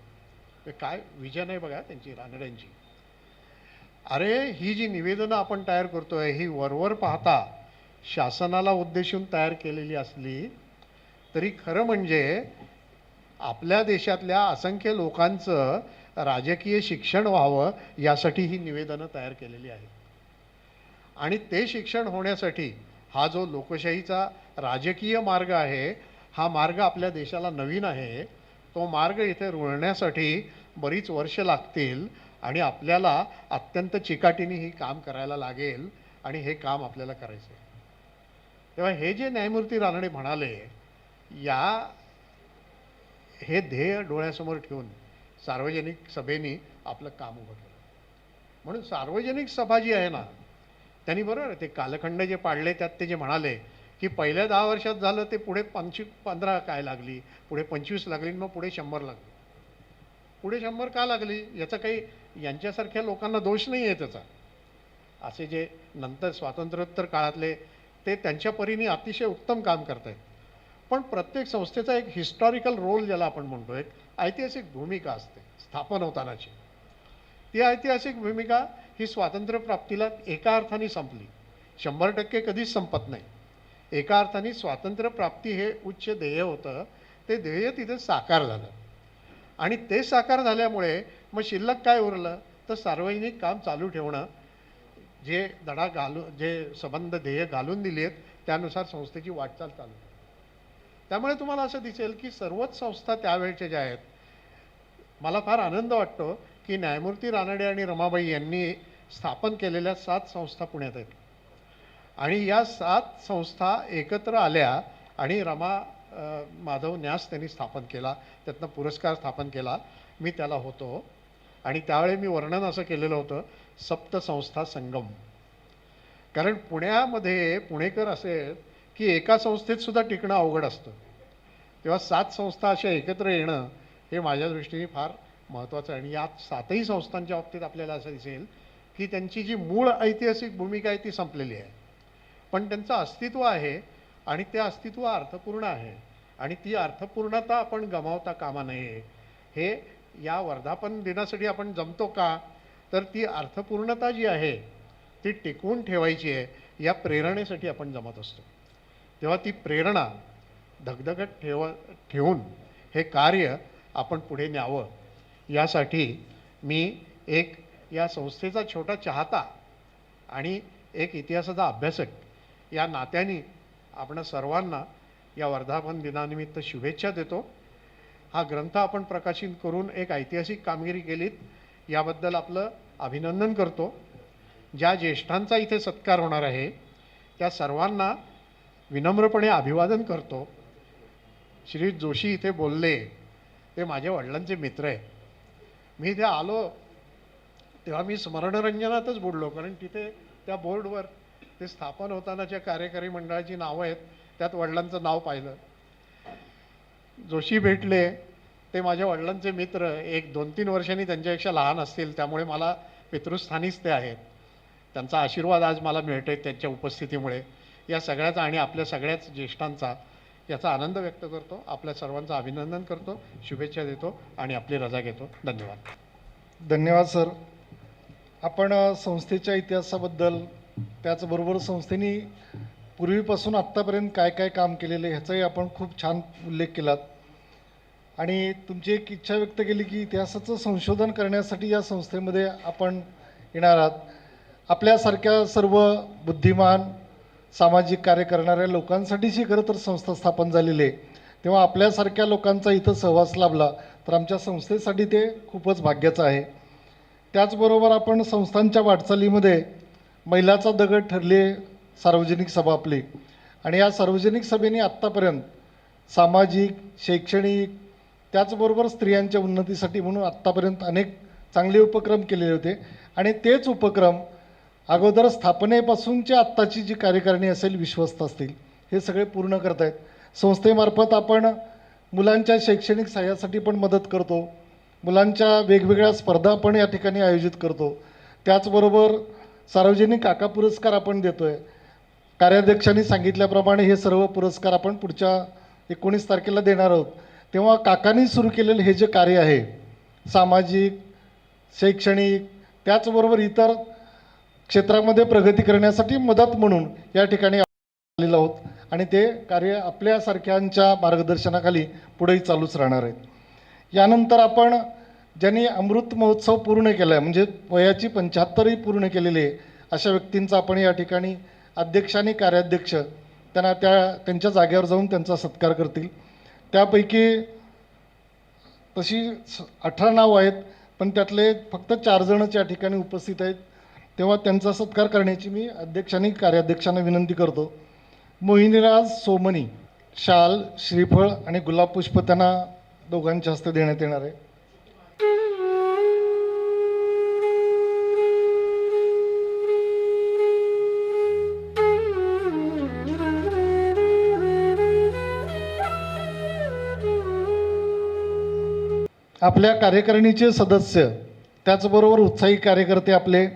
ते काय विजन आहे बघा त्यांची, रानड्यांची. अरे ही जी निवेदनं आपण तयार करतोय ही वरवर पाहता शासनाला उद्देशून तयार केलेली असली तरी खरं म्हणजे आपल्या देशातल्या असंख्य लोकांचं राजकीय शिक्षण व्हावं यासाठी ही निवेदनं तयार केलेली आहेत. आणि ते शिक्षण होण्यासाठी हा जो लोकशाहीचा राजकीय मार्ग आहे, हा मार्ग आपल्या देशाला नवीन आहे. तो मार्ग इथे रुळण्यासाठी बरीच वर्ष लागतील आणि आपल्याला अत्यंत चिकाटीने ही काम करायला लागेल आणि हे काम आपल्याला करायचं आहे. तेव्हा हे जे न्यायमूर्ती रानडे म्हणाले, हे ध्येय डोळ्यासमोर ठेवून सार्वजनिक सभेने आपलं काम उभं केलं. म्हणून सार्वजनिक सभा जी आहे ना, त्यांनी बरोबर ते कालखंड जे पाडले त्यात ते जे म्हणाले की पहिल्या 10 वर्षात झालं ते पुढे 15 काय लागली, पुढे 25 लागली, मग पुढे 100 लागली. पुढे 100 का लागली याचा काही यांच्यासारख्या लोकांना दोष नाही आहे त्याचा. असे जे नंतर स्वातंत्र्योत्तर काळातले ते त्यांच्या परीने अतिशय उत्तम काम करत आहेत. पण प्रत्येक संस्थेचा एक हिस्टॉरिकल रोल ज्याला आपण म्हणतो, एक ऐतिहासिक भूमिका असते स्थापन होतानाची. ती ऐतिहासिक भूमिका ही स्वातंत्र्यप्राप्तीला एका अर्थाने संपली, 100% कधीच संपत नाही. एका अर्थाने स्वातंत्र्यप्राप्ती हे उच्च ध्येय होतं, ते ध्येय तिथे साकार झालं. आणि ते साकार झाल्यामुळे मग शिल्लक काय उरलं, तर सार्वजनिक काम चालू ठेवणं, जे धडा जे संबंध ध्येय घालून दिली आहेत त्यानुसार संस्थेची वाटचाल चालू. त्यामुळे तुम्हाला असं दिसेल की सर्वच संस्था त्यावेळच्या ज्या आहेत, मला फार आनंद वाटतो की न्यायमूर्ती रानडे आणि रमाबाई यांनी स्थापन केलेल्या 7 संस्था पुण्यात आहेत. आणि या 7 संस्था एकत्र आल्या आणि माधव न्यास त्यांनी स्थापन केला, त्यातनं पुरस्कार स्थापन केला. मी त्याला होतो आणि त्यावेळी मी वर्णन असं केलेलं होतं, सप्तसंस्था संगम. कारण पुण्यामध्ये पुणेकर असेल की एका संस्थेत सुद्धा टिकणं अवघड असतं, तेव्हा 7 संस्था अशा एकत्र येणं हे माझ्या दृष्टीने फार महत्त्वाचं आहे. आणि या 7ही संस्थांच्या बाबतीत आपल्याला असं दिसेल की त्यांची जी मूळ ऐतिहासिक भूमिका आहे ती संपलेली आहे, पण त्यांचं अस्तित्व आहे आणि ते अस्तित्व अर्थपूर्ण आहे आणि ती अर्थपूर्णता आपण गमावता कामा नये. हे या वर्धापन दिनासाठी आपण जमतो का, तर ती अर्थपूर्णता जी आहे ती टिकवून ठेवायची आहे, या प्रेरणेसाठी आपण जमत असतो. तेव्हा ती प्रेरणा धगधगत ठेवून हे कार्य आपण पुढे न्यावं, यासाठी मी एक या संस्थेचा छोटा चाहता आणि एक इतिहासाचा अभ्यासक या नात्याने आपण सर्वांना या वर्धापन दिनानिमित्त शुभेच्छा देतो. हा ग्रंथ आपण प्रकाशित करून एक ऐतिहासिक कामगिरी केलीत, याबद्दल आपलं अभिनंदन करतो. ज्या ज्येष्ठांचा इथे सत्कार होणार आहे त्या सर्वांना विनम्रपणे अभिवादन करतो. श्री जोशी इथे बोलले, ते माझ्या वडिलांचे मित्र आहेत. मी इथे आलो तेव्हा मी स्मरणरंजनातच बोललो, कारण तिथे त्या बोर्डवर ते स्थापन होतानाच्या कार्यकारी मंडळाची नावं आहेत, त्यात वडिलांचं नाव पाहिलं. जोशी भेटले, ते माझ्या वडिलांचे मित्र, एक 2-3 वर्षांनी त्यांच्यापेक्षा लहान असतील, त्यामुळे मला पितृस्थानीच ते आहेत. त्यांचा आशीर्वाद आज मला मिळतोय त्यांच्या उपस्थितीमुळे. या सगळ्याचा आणि आपल्या सगळ्याच ज्येष्ठांचा याचा आनंद व्यक्त करतो. आपल्या सर्वांचं अभिनंदन करतो, शुभेच्छा देतो आणि आपली रजा घेतो. धन्यवाद. धन्यवाद सर. आपण संस्थेच्या इतिहासाबद्दल, त्याचबरोबर संस्थेने पूर्वीपासून आत्तापर्यंत काय काय काम केलेलं आहे ह्याचाही आपण खूप छान उल्लेख केलात. आणि तुमची एक इच्छा व्यक्त केली की इतिहासाचं संशोधन करण्यासाठी या संस्थेमध्ये आपण येणार आहात. आपल्यासारख्या सर्व बुद्धिमान सामाजिक कार्य करणाऱ्या लोकांसाठीच ही खरं तर संस्था स्थापन झालेली आहे. तेव्हा आपल्यासारख्या लोकांचा इथं सहवास लाभला तर आमच्या संस्थेसाठी ते खूपच भाग्याचं आहे. त्याचबरोबर आपण संस्थांच्या वाटचालीमध्ये मैलाचा दगड ठरली सार्वजनिक सभा आपली, आणि या सार्वजनिक सभेने आत्तापर्यंत सामाजिक, शैक्षणिक, त्याचबरोबर स्त्रियांच्या उन्नतीसाठी म्हणून आत्तापर्यंत अनेक चांगले उपक्रम केलेले होते. आणि तेच उपक्रम अगोदर स्थापनेपासूनची आत्ताची जी कार्यकारिणी असेल, विश्वस्त असतील, हे सगळे पूर्ण करत आहेत. संस्थेमार्फत आपण मुलांच्या शैक्षणिक सहाय्यासाठी पण मदत करतो, मुलांच्या वेगवेगळ्या स्पर्धा आपण या ठिकाणी आयोजित करतो. त्याचबरोबर सार्वजनिक काका पुरस्कार आपण देतो आहे. कार्याध्यक्षांनी सांगितल्याप्रमाणे हे सर्व पुरस्कार आपण पुढच्या 19 तारखेला देणार आहोत. तेव्हा काकांनी सुरू केलेलं हे जे कार्य आहे, सामाजिक, शैक्षणिक, त्याचबरोबर इतर क्षेत्रामध्ये प्रगती करण्यासाठी मदत म्हणून या ठिकाणी आलेलो आहोत आणि ते कार्य आपल्यासारख्यांच्या मार्गदर्शनाखाली पुढेही चालूच राहणार आहेत. यानंतर आपण ज्यांनी अमृत महोत्सव पूर्ण केला आहे, म्हणजे वयाची 75ही पूर्ण केलेली आहे, अशा व्यक्तींचा आपण या ठिकाणी अध्यक्ष आणि कार्याध्यक्ष त्यांना त्यांच्या जागेवर जाऊन त्यांचा सत्कार करतील. त्यापैकी तशी 18 नाव आहेत, पण त्यातले फक्त 4 जणच या ठिकाणी उपस्थित आहेत. तेव्हा त्यांचा सत्कार करण्याची मी अध्यक्ष आणि कार्याध्यक्षांना विनंती करतो. मोहिनीराज सोमनी शाल, श्रीफळ आणि गुलाब पुष्प त्यांना दोघांच्या हस्ते देण्यात येणार आहे. आपल्या कार्यकारिणीचे सदस्य, त्याचबरोबर उत्साही कार्यकर्ते आपले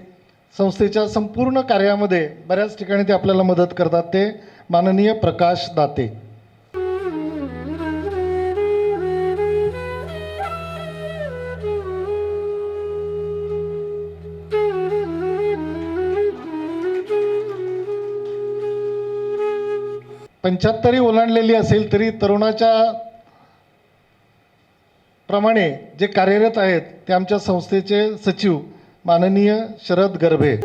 संस्थेच्या संपूर्ण कार्यामध्ये बऱ्याच ठिकाणी ते आपल्याला मदत करतात, ते माननीय प्रकाश दाते. 75 ओलांडलेली असेल तरी तरुणाच्या प्रमाणे जे कार्यरत आहेत ते आमच्या संस्थेचे सचिव माननीय शरद गर्भे.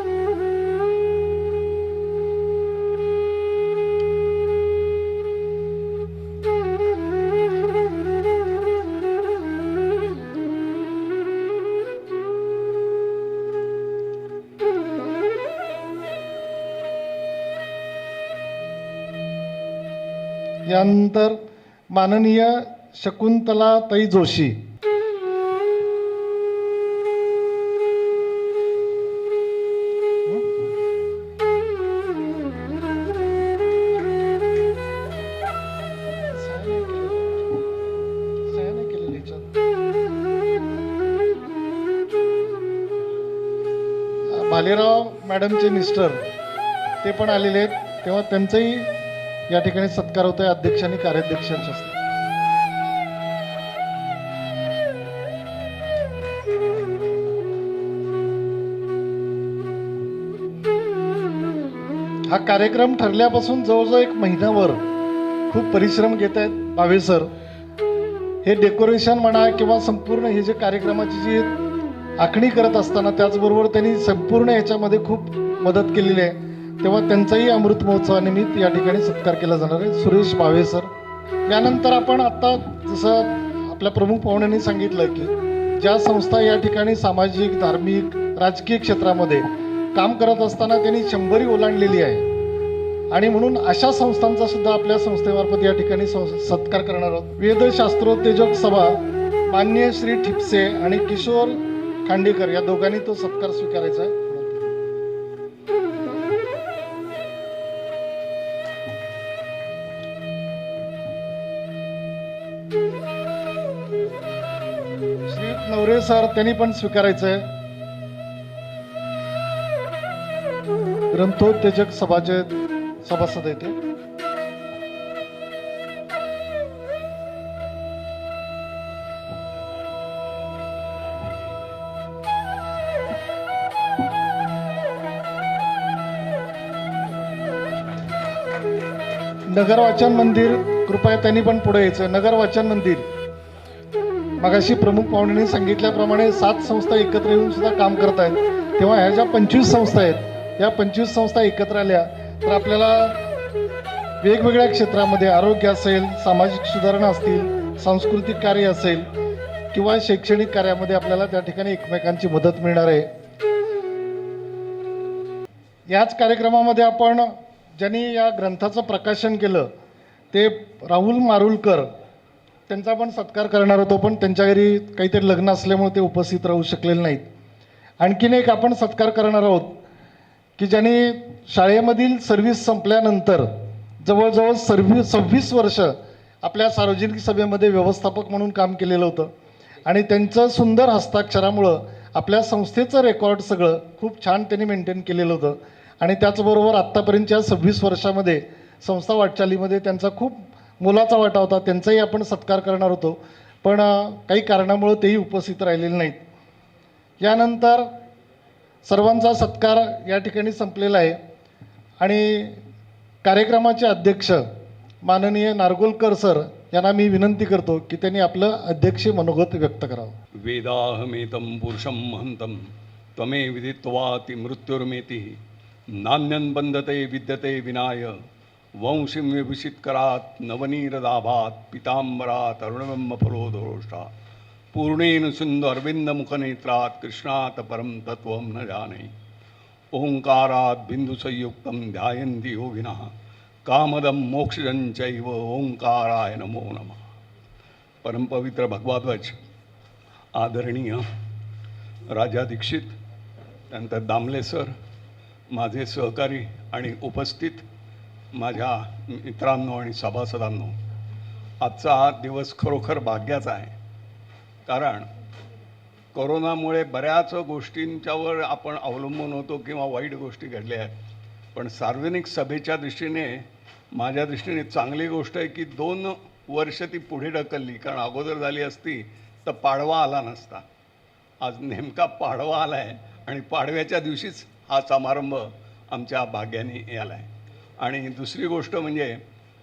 यानंतर माननीय शकुंतलाताई जोशी. भालेराव मॅडमचे मिस्टर ते पण आलेले आहेत, तेव्हा त्यांचंही या ठिकाणी सत्कार होतोय अध्यक्ष आणि कार्याध्यक्षांच्या हस्ते. हा कार्यक्रम ठरल्यापासून जवळजवळ 1 महिनाभर खूप परिश्रम घेत आहेत भावे सर. हे डेकोरेशन म्हणा किंवा संपूर्ण हे जे कार्यक्रमाची जी आखणी करत असताना त्याचबरोबर त्यांनी संपूर्ण याच्यामध्ये खूप मदत केलेली आहे, तेव्हा त्यांचाही अमृत महोत्सवानिमित्त या ठिकाणी सत्कार केला जाणार आहे. सुरेश भावे सर. यानंतर आपण आत्ता जसं आपल्या प्रमुख पाहुण्यांनी सांगितलं की ज्या संस्था या ठिकाणी सामाजिक, धार्मिक, राजकीय क्षेत्रामध्ये काम करत असताना त्यांनी 100 ओलांडलेली आहे आणि म्हणून अशा संस्थांचा सुद्धा आपल्या संस्थेमार्फत या ठिकाणी सत्कार करणार आहोत. वेदशास्त्रोत्तेजक सभा माननीय श्री ठिपसे आणि किशोर खांडेकर या दोघांनी तो सत्कार स्वीकारायचा आहे. श्री नवरे सर त्यांनी पण स्वीकारायचं आहे. ग्रंथोत्तेजक सभाचे सभासद आहेत ते. नगर वाचन मंदिर कृपया त्यांनी पण पुढे यायचं. नगर वाचन मंदिर मगाशी प्रमुख पाहुण्यांनी सांगितल्याप्रमाणे 7 संस्था एकत्र येऊन सुद्धा काम करत आहेत, तेव्हा ह्या ज्या 25 संस्था आहेत या 25 संस्था एकत्र आल्या तर आपल्याला वेगवेगळ्या क्षेत्रामध्ये आरोग्य असेल, सामाजिक सुधारणा असतील, सांस्कृतिक कार्य असेल किंवा शैक्षणिक कार्यामध्ये आपल्याला त्या ठिकाणी एकमेकांची मदत मिळणार आहे. याच कार्यक्रमामध्ये आपण ज्यांनी या ग्रंथाचं प्रकाशन केलं ते राहुल मारुलकर त्यांचा पण सत्कार करणार होतो, पण त्यांच्या घरी काहीतरी लग्न असल्यामुळे ते उपस्थित राहू शकलेले नाहीत. आणखीन एक आपण सत्कार करणार आहोत की ज्यांनी शाळेमधील सर्व्हिस संपल्यानंतर जवळजवळ 26 वर्ष आपल्या सार्वजनिक सभेमध्ये व्यवस्थापक म्हणून काम केलेलं होतं आणि त्यांचं सुंदर हस्ताक्षरामुळं आपल्या संस्थेचं रेकॉर्ड सगळं खूप छान त्यांनी मेंटेन केलेलं होतं आणि त्याचबरोबर आत्तापर्यंतच्या 26 वर्षामध्ये संस्था वाटचालीमध्ये त्यांचा खूप मोलाचा वाटा होता. त्यांचाही आपण सत्कार करणार होतो, पण काही कारणामुळं तेही उपस्थित राहिलेले नाहीत. यानंतर सर्वांचा सत्कार या ठिकाणी संपलेला आहे आणि कार्यक्रमाचे अध्यक्ष माननीय नारगोलकर सर यांना मी विनंती करतो की त्यांनी आपलं अध्यक्षीय मनोगत व्यक्त करावं. वेदाहमेतं पुरुषं महन्तं त्वमे विदित्वाति मृत्युर्मेति नान्यं बंधते विद्यते विनाय वंशीं विभूषितकरात् नवनीरदाभात् पीताम्बरात् अरुणबिम्बफलोदरोष्टा पूर्णेन सिन्धु अरविन्दमुखनेत्रात् कृष्णात् परं तत्त्वं न जाने ओंकारात् बिन्दुसंयुक्तं ध्यायन्ति योगिनः कामदं मोक्षदं चैव ओंकाराय नमो नमः. परमपवित्र भगवध्वज आदरणीय राजा दीक्षित, त्यानंतर दामले सर, माझे सहकारी आणि उपस्थित माझ्या मित्रांनो आणि सभासदांनो, आजचा हा दिवस खरोखर भाग्याचा आहे. कारण कोरोनामुळे बऱ्याच गोष्टींच्यावर आपण अवलंबून होतो किंवा वाईट गोष्टी घडल्या आहेत, पण सार्वजनिक सभेच्या दृष्टीने माझ्या दृष्टीने चांगली गोष्ट आहे की 2 वर्ष ती पुढे ढकलली. कारण अगोदर झाली असती तर पाडवा आला नसता. आज नेमका पाडवा आला आहे आणि पाडव्याच्या दिवशीच हा समारंभ आमच्या भाग्याने आला आहे. आणि दुसरी गोष्ट म्हणजे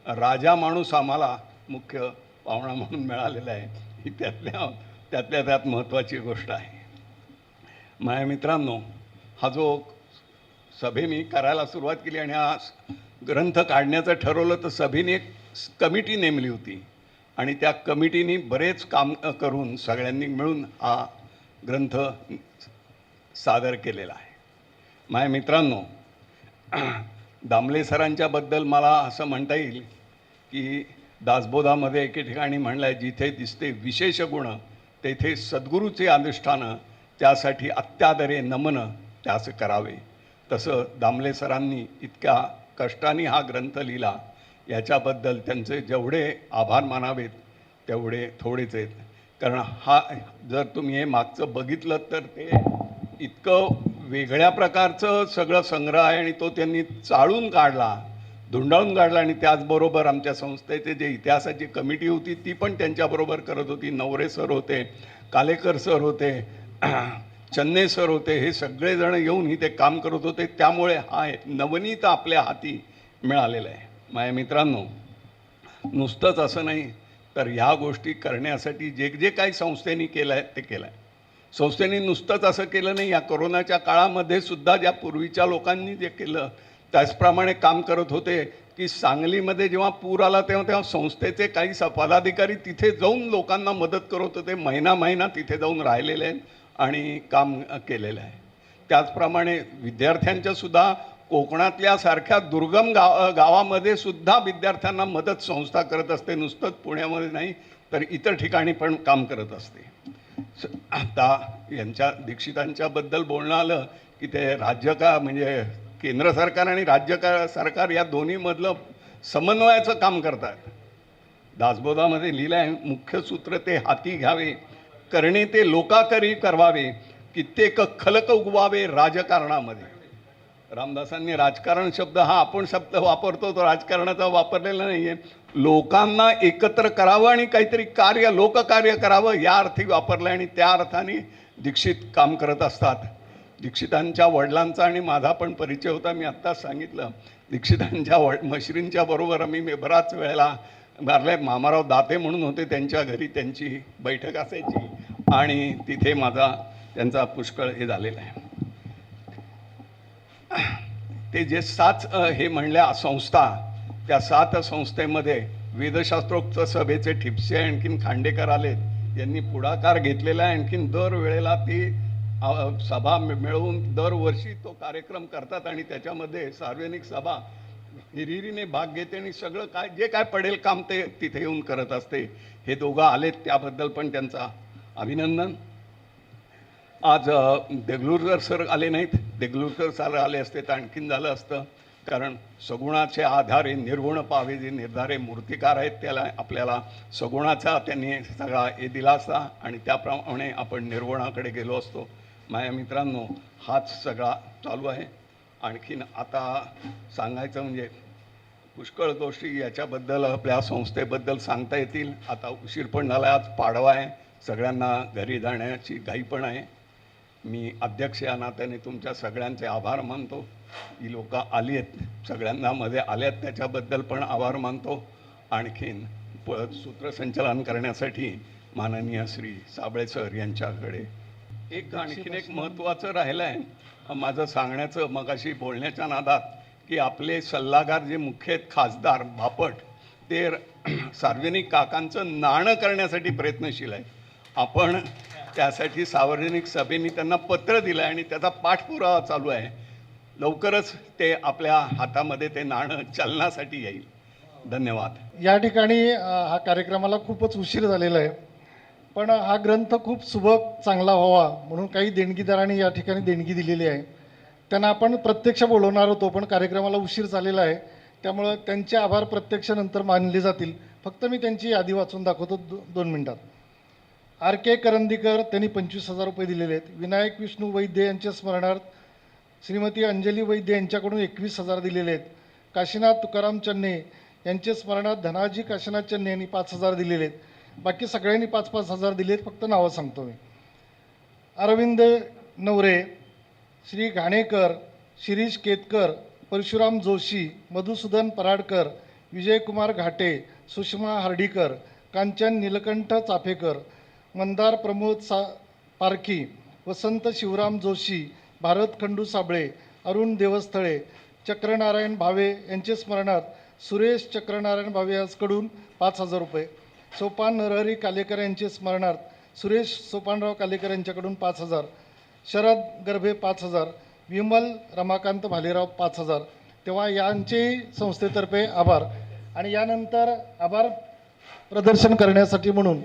राजा माणूस आम्हाला मुख्य पाहुणा म्हणून मिळालेला आहे, ही त्यातल्या त्यात महत्त्वाची गोष्ट आहे. माझ्या मित्रांनो, हा जो सभेने करायला सुरुवात केली आणि हा ग्रंथ काढण्याचं ठरवलं, तर सभेने एक कमिटी नेमली होती आणि त्या कमिटीने बरेच काम करून सगळ्यांनी मिळून हा ग्रंथ सादर केलेला आहे. माझ्या मित्रांनो, दामले सरांच्याबद्दल मला असं म्हणता येईल की दासबोधामध्ये एके ठिकाणी म्हणलं आहे, जिथे दिसते विशेष गुण तेथे सद्गुरूचे अधिष्ठानं, त्यासाठी अत्यादरे नमन त्यास करावे. तसं दामले सरांनी इतक्या कष्टाने हा ग्रंथ लिहिला, याच्याबद्दल त्यांचे जेवढे आभार मानावेत तेवढे थोडेच आहेत. कारण हा जर तुम्ही हे मागचं बघितलं तर ते इतकं वेगळ्या प्रकारचं सगळं संग्रह आहे आणि तो त्यांनी चाळून काढला, धुंडाळून काढला. आणि त्याचबरोबर आमच्या संस्थेचे जे इतिहासाची कमिटी होती ती पण त्यांच्याबरोबर करत होती. नवरे सर होते, कालेकर सर होते, चन्ने सर होते, हे सगळेजण येऊन इथे काम करत होते. त्यामुळे हा नवनीत आपल्या हाती मिळालेला आहे. माझ्या मित्रांनो, नुसतंच असं नाही तर ह्या गोष्टी करण्यासाठी जे जे काही संस्थेने केलं आहे ते केलं आहे. संस्थेने नुसतंच असं केलं नाही, या कोरोनाच्या काळामध्ये सुद्धा ज्या पूर्वीच्या लोकांनी जे केलं त्याचप्रमाणे काम करत होते की सांगलीमध्ये जेव्हा पूर आला तेव्हा संस्थेचे काही पदाधिकारी तिथे जाऊन लोकांना मदत करत होते. महिना तिथे जाऊन राहिलेले आहेत आणि काम केलेलं आहे. त्याचप्रमाणे विद्यार्थ्यांच्या सुद्धा कोकणातल्या सारख्या दुर्गम गावामध्ये सुद्धा विद्यार्थ्यांना मदत संस्था करत असते. नुसतंच पुण्यामध्ये नाही तर इतर ठिकाणी पण काम करत असते. आता यांच्या दीक्षितांच्याबद्दल बोलणं आलं की ते म्हणजे केंद्र सरकार आणि राज्य सरकार या दोन्हीमधलं समन्वयाचं काम करतात. दासबोधामध्ये लिहिलं आहे, मुख्य सूत्र ते हाती घ्यावे, करणे ते लोकाकरी करवावे, कित्येक खलक उगवावे राजकारणामध्ये. रामदासांनी राजकारण शब्द हा आपण शब्द वापरतो, तो राजकारणाचा वापरलेला नाही आहे. लोकांना एकत्र करावं आणि काहीतरी कार्य, लोककार्य करावं या अर्थी वापरलं आणि त्या अर्थाने दीक्षित काम करत असतात. दीक्षितांच्या वडिलांचा आणि माझा पण परिचय होता. मी आत्ताच सांगितलं, दीक्षितांच्या मशरींच्या बरोबर आम्ही बराच वेळेला मारले. मामाराव दाते म्हणून होते, त्यांच्या घरी त्यांची बैठक असायची आणि तिथे त्यांचा पुष्कळ हे झालेला आहे. ते जे 7 हे म्हणल्या संस्था, त्या 7 संस्थेमध्ये वेदशास्त्रोक्त सभेचे ठिपसे आणखीन खांडेकर आलेत, यांनी पुढाकार घेतलेला आहे. आणखीन दरवेळेला ती सभा मिळवून दरवर्षी तो कार्यक्रम करतात आणि त्याच्यामध्ये सार्वजनिक सभा हिरिरीने भाग घेते आणि सगळं काय जे काय पडेल काम ते तिथे येऊन करत असते. हे दोघं आलेत त्याबद्दल पण त्यांचा अभिनंदन. आज देगलूरकर सर आले नाहीत. देगलूरकर सर आले असते तर आणखीन झालं असतं. कारण सगुणाचे आधारे निर्गुण पावे जे निर्धारे मूर्तिकार आहेत, त्याला आपल्याला सगुणाचा त्यांनी सगळा हे दिला असता आणि त्याप्रमाणे आपण निर्गुणाकडे गेलो असतो. माझ्या मित्रांनो, हाच सगळा चालू आहे. आणखीन आता सांगायचं म्हणजे पुष्कळ गोष्टी याच्याबद्दल आपल्या संस्थेबद्दल सांगता येतील. आता उशीर पण झाला, आज पाडवा आहे, सगळ्यांना घरी जाण्याची घाई पण आहे. मी अध्यक्ष या नात्याने तुमच्या सगळ्यांचे आभार मानतो. ही लोक आली आहेत, सगळ्यांना मध्ये आल्यात त्याच्याबद्दल पण आभार मानतो. आणखीन सूत्रसंचालन करण्यासाठी माननीय श्री साबळे सर यांच्याकडे आणखीन एक महत्त्वाचं राहिलं आहे माझं सांगण्याचं मगाशी बोलण्याच्या नादात, की आपले सल्लागार जे मुख्य आहेत खासदार बापट, ते सार्वजनिक काकांचं नाणं करण्यासाठी प्रयत्नशील आहे. आपण त्यासाठी सार्वजनिक सभेने त्यांना पत्र दिलं आहे आणि त्याचा पाठपुरावा चालू आहे. लवकरच ते आपल्या हातामध्ये ते नाणं चलनासाठी येईल. धन्यवाद. या ठिकाणी हा कार्यक्रमाला खूपच उशीर झालेला आहे, पण हा ग्रंथ खूप सुबक चांगला व्हावा म्हणून काही देणगीदारांनी या ठिकाणी देणगी दिलेली आहे. त्यांना आपण प्रत्यक्ष बोलवणार होतो, पण कार्यक्रमाला उशीर झालेला आहे, त्यामुळं त्यांचे आभार प्रत्यक्ष नंतर मानले जातील. फक्त मी त्यांची यादी वाचून दाखवतो 2 मिनिटात. RK करंदीकर, त्यांनी 25,000 रुपये दिलेले आहेत. विनायक विष्णू वैद्य यांच्या स्मरणार्थ श्रीमती अंजली वैद्य यांच्याकडून 21,000 दिलेले आहेत. काशीनाथ तुकाराम चन्ने यांचे स्मरणार्थ धनाजी काशीनाथ चन्ने यांनी 5,000 दिलेले आहेत. बाकी सगळ्यांनी 5,000 दिले आहेत, फक्त नावं सांगतो मी. अरविंद नवरे, श्री घाणेकर, शिरीष केतकर, परशुराम जोशी, मधुसूदन पराडकर विजयकुमार घाटे, सुषमा हर्डीकर, कांचन नीलकंठ चाफेकर, मंदार प्रमोद पारखी, वसंत शिवराम जोशी, भारत खंडू साबळे, अरुण देवस्थळे, चक्रनारायण भावे यांचे स्मरणार्थ सुरेश चक्रनारायण भावे यांच्याकडून 5,000 रुपये, सोपान नरहरी कालेकर यांचे स्मरणार्थ सुरेश सोपानराव कालेकर यांच्याकडून 5,000, शरद गर्भे 5,000, विमल रमाकांत भालेराव 5,000. तेव्हा यांचेही संस्थेतर्फे आभार. आणि यानंतर आभार प्रदर्शन करण्यासाठी म्हणून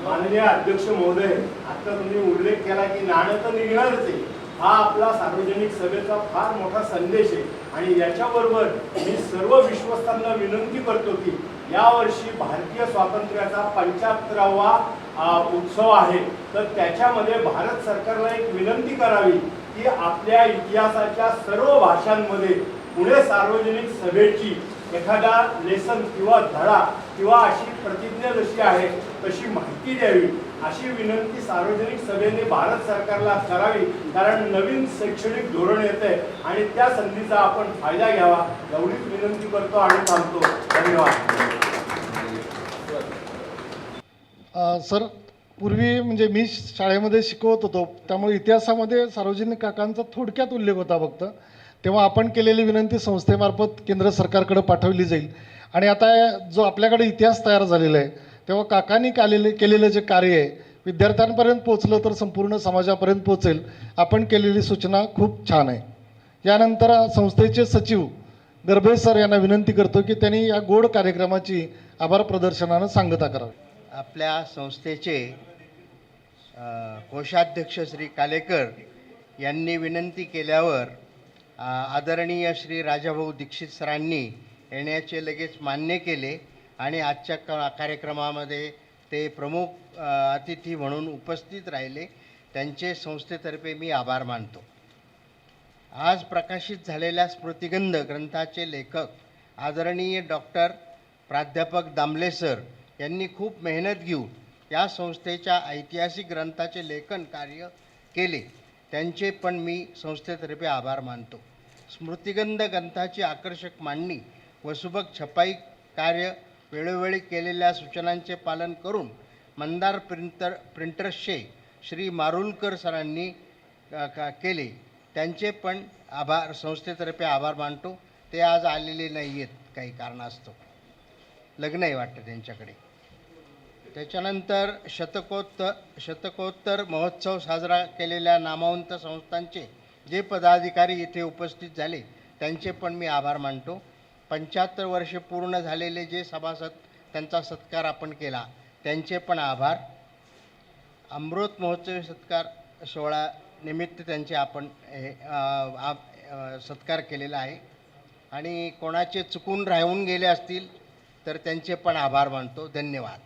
माननीय अध्यक्ष महोदय, आता तुम्ही उल्लेख केला की नाणं तर निघणारच आहे. हा आपला सार्वजनिक सभेचा फार मोठा संदेश आहे आणि याच्याबरोबर मी सर्व विश्वस्तांना विनंती करतो की यावर्षी भारतीय स्वातंत्र्याचा 75वा उत्सव आहे, तर त्याच्यामध्ये भारत सरकारला एक विनंती करावी की आपल्या इतिहासाच्या सर्व भाषांमध्ये पुणे सार्वजनिक सभेची एखादा लेसन किंवा धडा किंवा अशी प्रतिज्ञा जशी आहे तशी माहिती द्यावी, अशी विनंती सार्वजनिक सभेने भारत सरकारला करावी. कारण नवीन शैक्षणिक धोरण येते आणि त्या संधीचा आपण फायदा घ्यावा, एवढीच विनंती करतो आणि थांबतो. धन्यवाद. सर, पूर्वी म्हणजे मी शाळेमध्ये शिकवत होतो, त्यामुळे इतिहासामध्ये सार्वजनिक काकांचा थोडक्यात उल्लेख होता फक्त. तेव्हा आपण केलेली विनंती संस्थेमार्फत केंद्र सरकारकडे पाठवली जाईल. आणि आता जो आपल्याकडे इतिहास तयार झालेला आहे, तेव्हा काकांनी केलेलं जे कार्य आहे विद्यार्थ्यांपर्यंत पोचलं तर संपूर्ण समाजापर्यंत पोचेल. आपण केलेली सूचना खूप छान आहे. यानंतर संस्थेचे सचिव गर्भे सर यांना विनंती करतो की त्यांनी या गोड कार्यक्रमाची आभार प्रदर्शनानं सांगता करावी. आपल्या संस्थेचे कोषाध्यक्ष श्री कालेकर यांनी विनंती केल्यावर आदरणीय श्री राजाभाऊ दीक्षित सरांनी येण्याचे लगेच मान्य केले आणि आजच्या कार्यक्रमामध्ये ते प्रमुख अतिथी म्हणून उपस्थित राहिले. त्यांचे संस्थेतर्फे मी आभार मानतो. आज प्रकाशित झालेल्या स्मृतिगंध ग्रंथाचे लेखक आदरणीय डॉक्टर प्राध्यापक दामले सर यांनी खूप मेहनत घेऊन या संस्थेच्या ऐतिहासिक ग्रंथाचे लेखन कार्य केले. त्यांचे पण मी संस्थेतर्फे आभार मानतो. स्मृतिगंध ग्रंथाची आकर्षक मांडणी व सुबक छपाई कार्य वेळोवेळी केलेल्या सूचनांचे पालन करून मंदार प्रिंटर्सचे श्री मारुलकर सरांनी केले. त्यांचे पण आभार संस्थेतर्फे आभार मानतो. ते आज आलेले नाही आहेत काही कारणास्तव, लग्न आहे वाटतं त्यांच्याकडे. त्याच्यानंतर शतकोत्तर महोत्सव साजरा केलेल्या नामवंत संस्थांचे जे पदाधिकारी इथे उपस्थित झाले त्यांचे पण मी आभार मानतो. 75 वर्षे पूर्ण झालेले जे सभासद त्यांचा सत्कार आपण केला त्यांचे पण आभार. अमृत महोत्सव सत्कार सोहळा निमित्त त्यांचे आपण सत्कार केलेला आहे. आणि कोणाचे चुकून राहून गेले असतील तर त्यांचे पण आभार मानतो. धन्यवाद.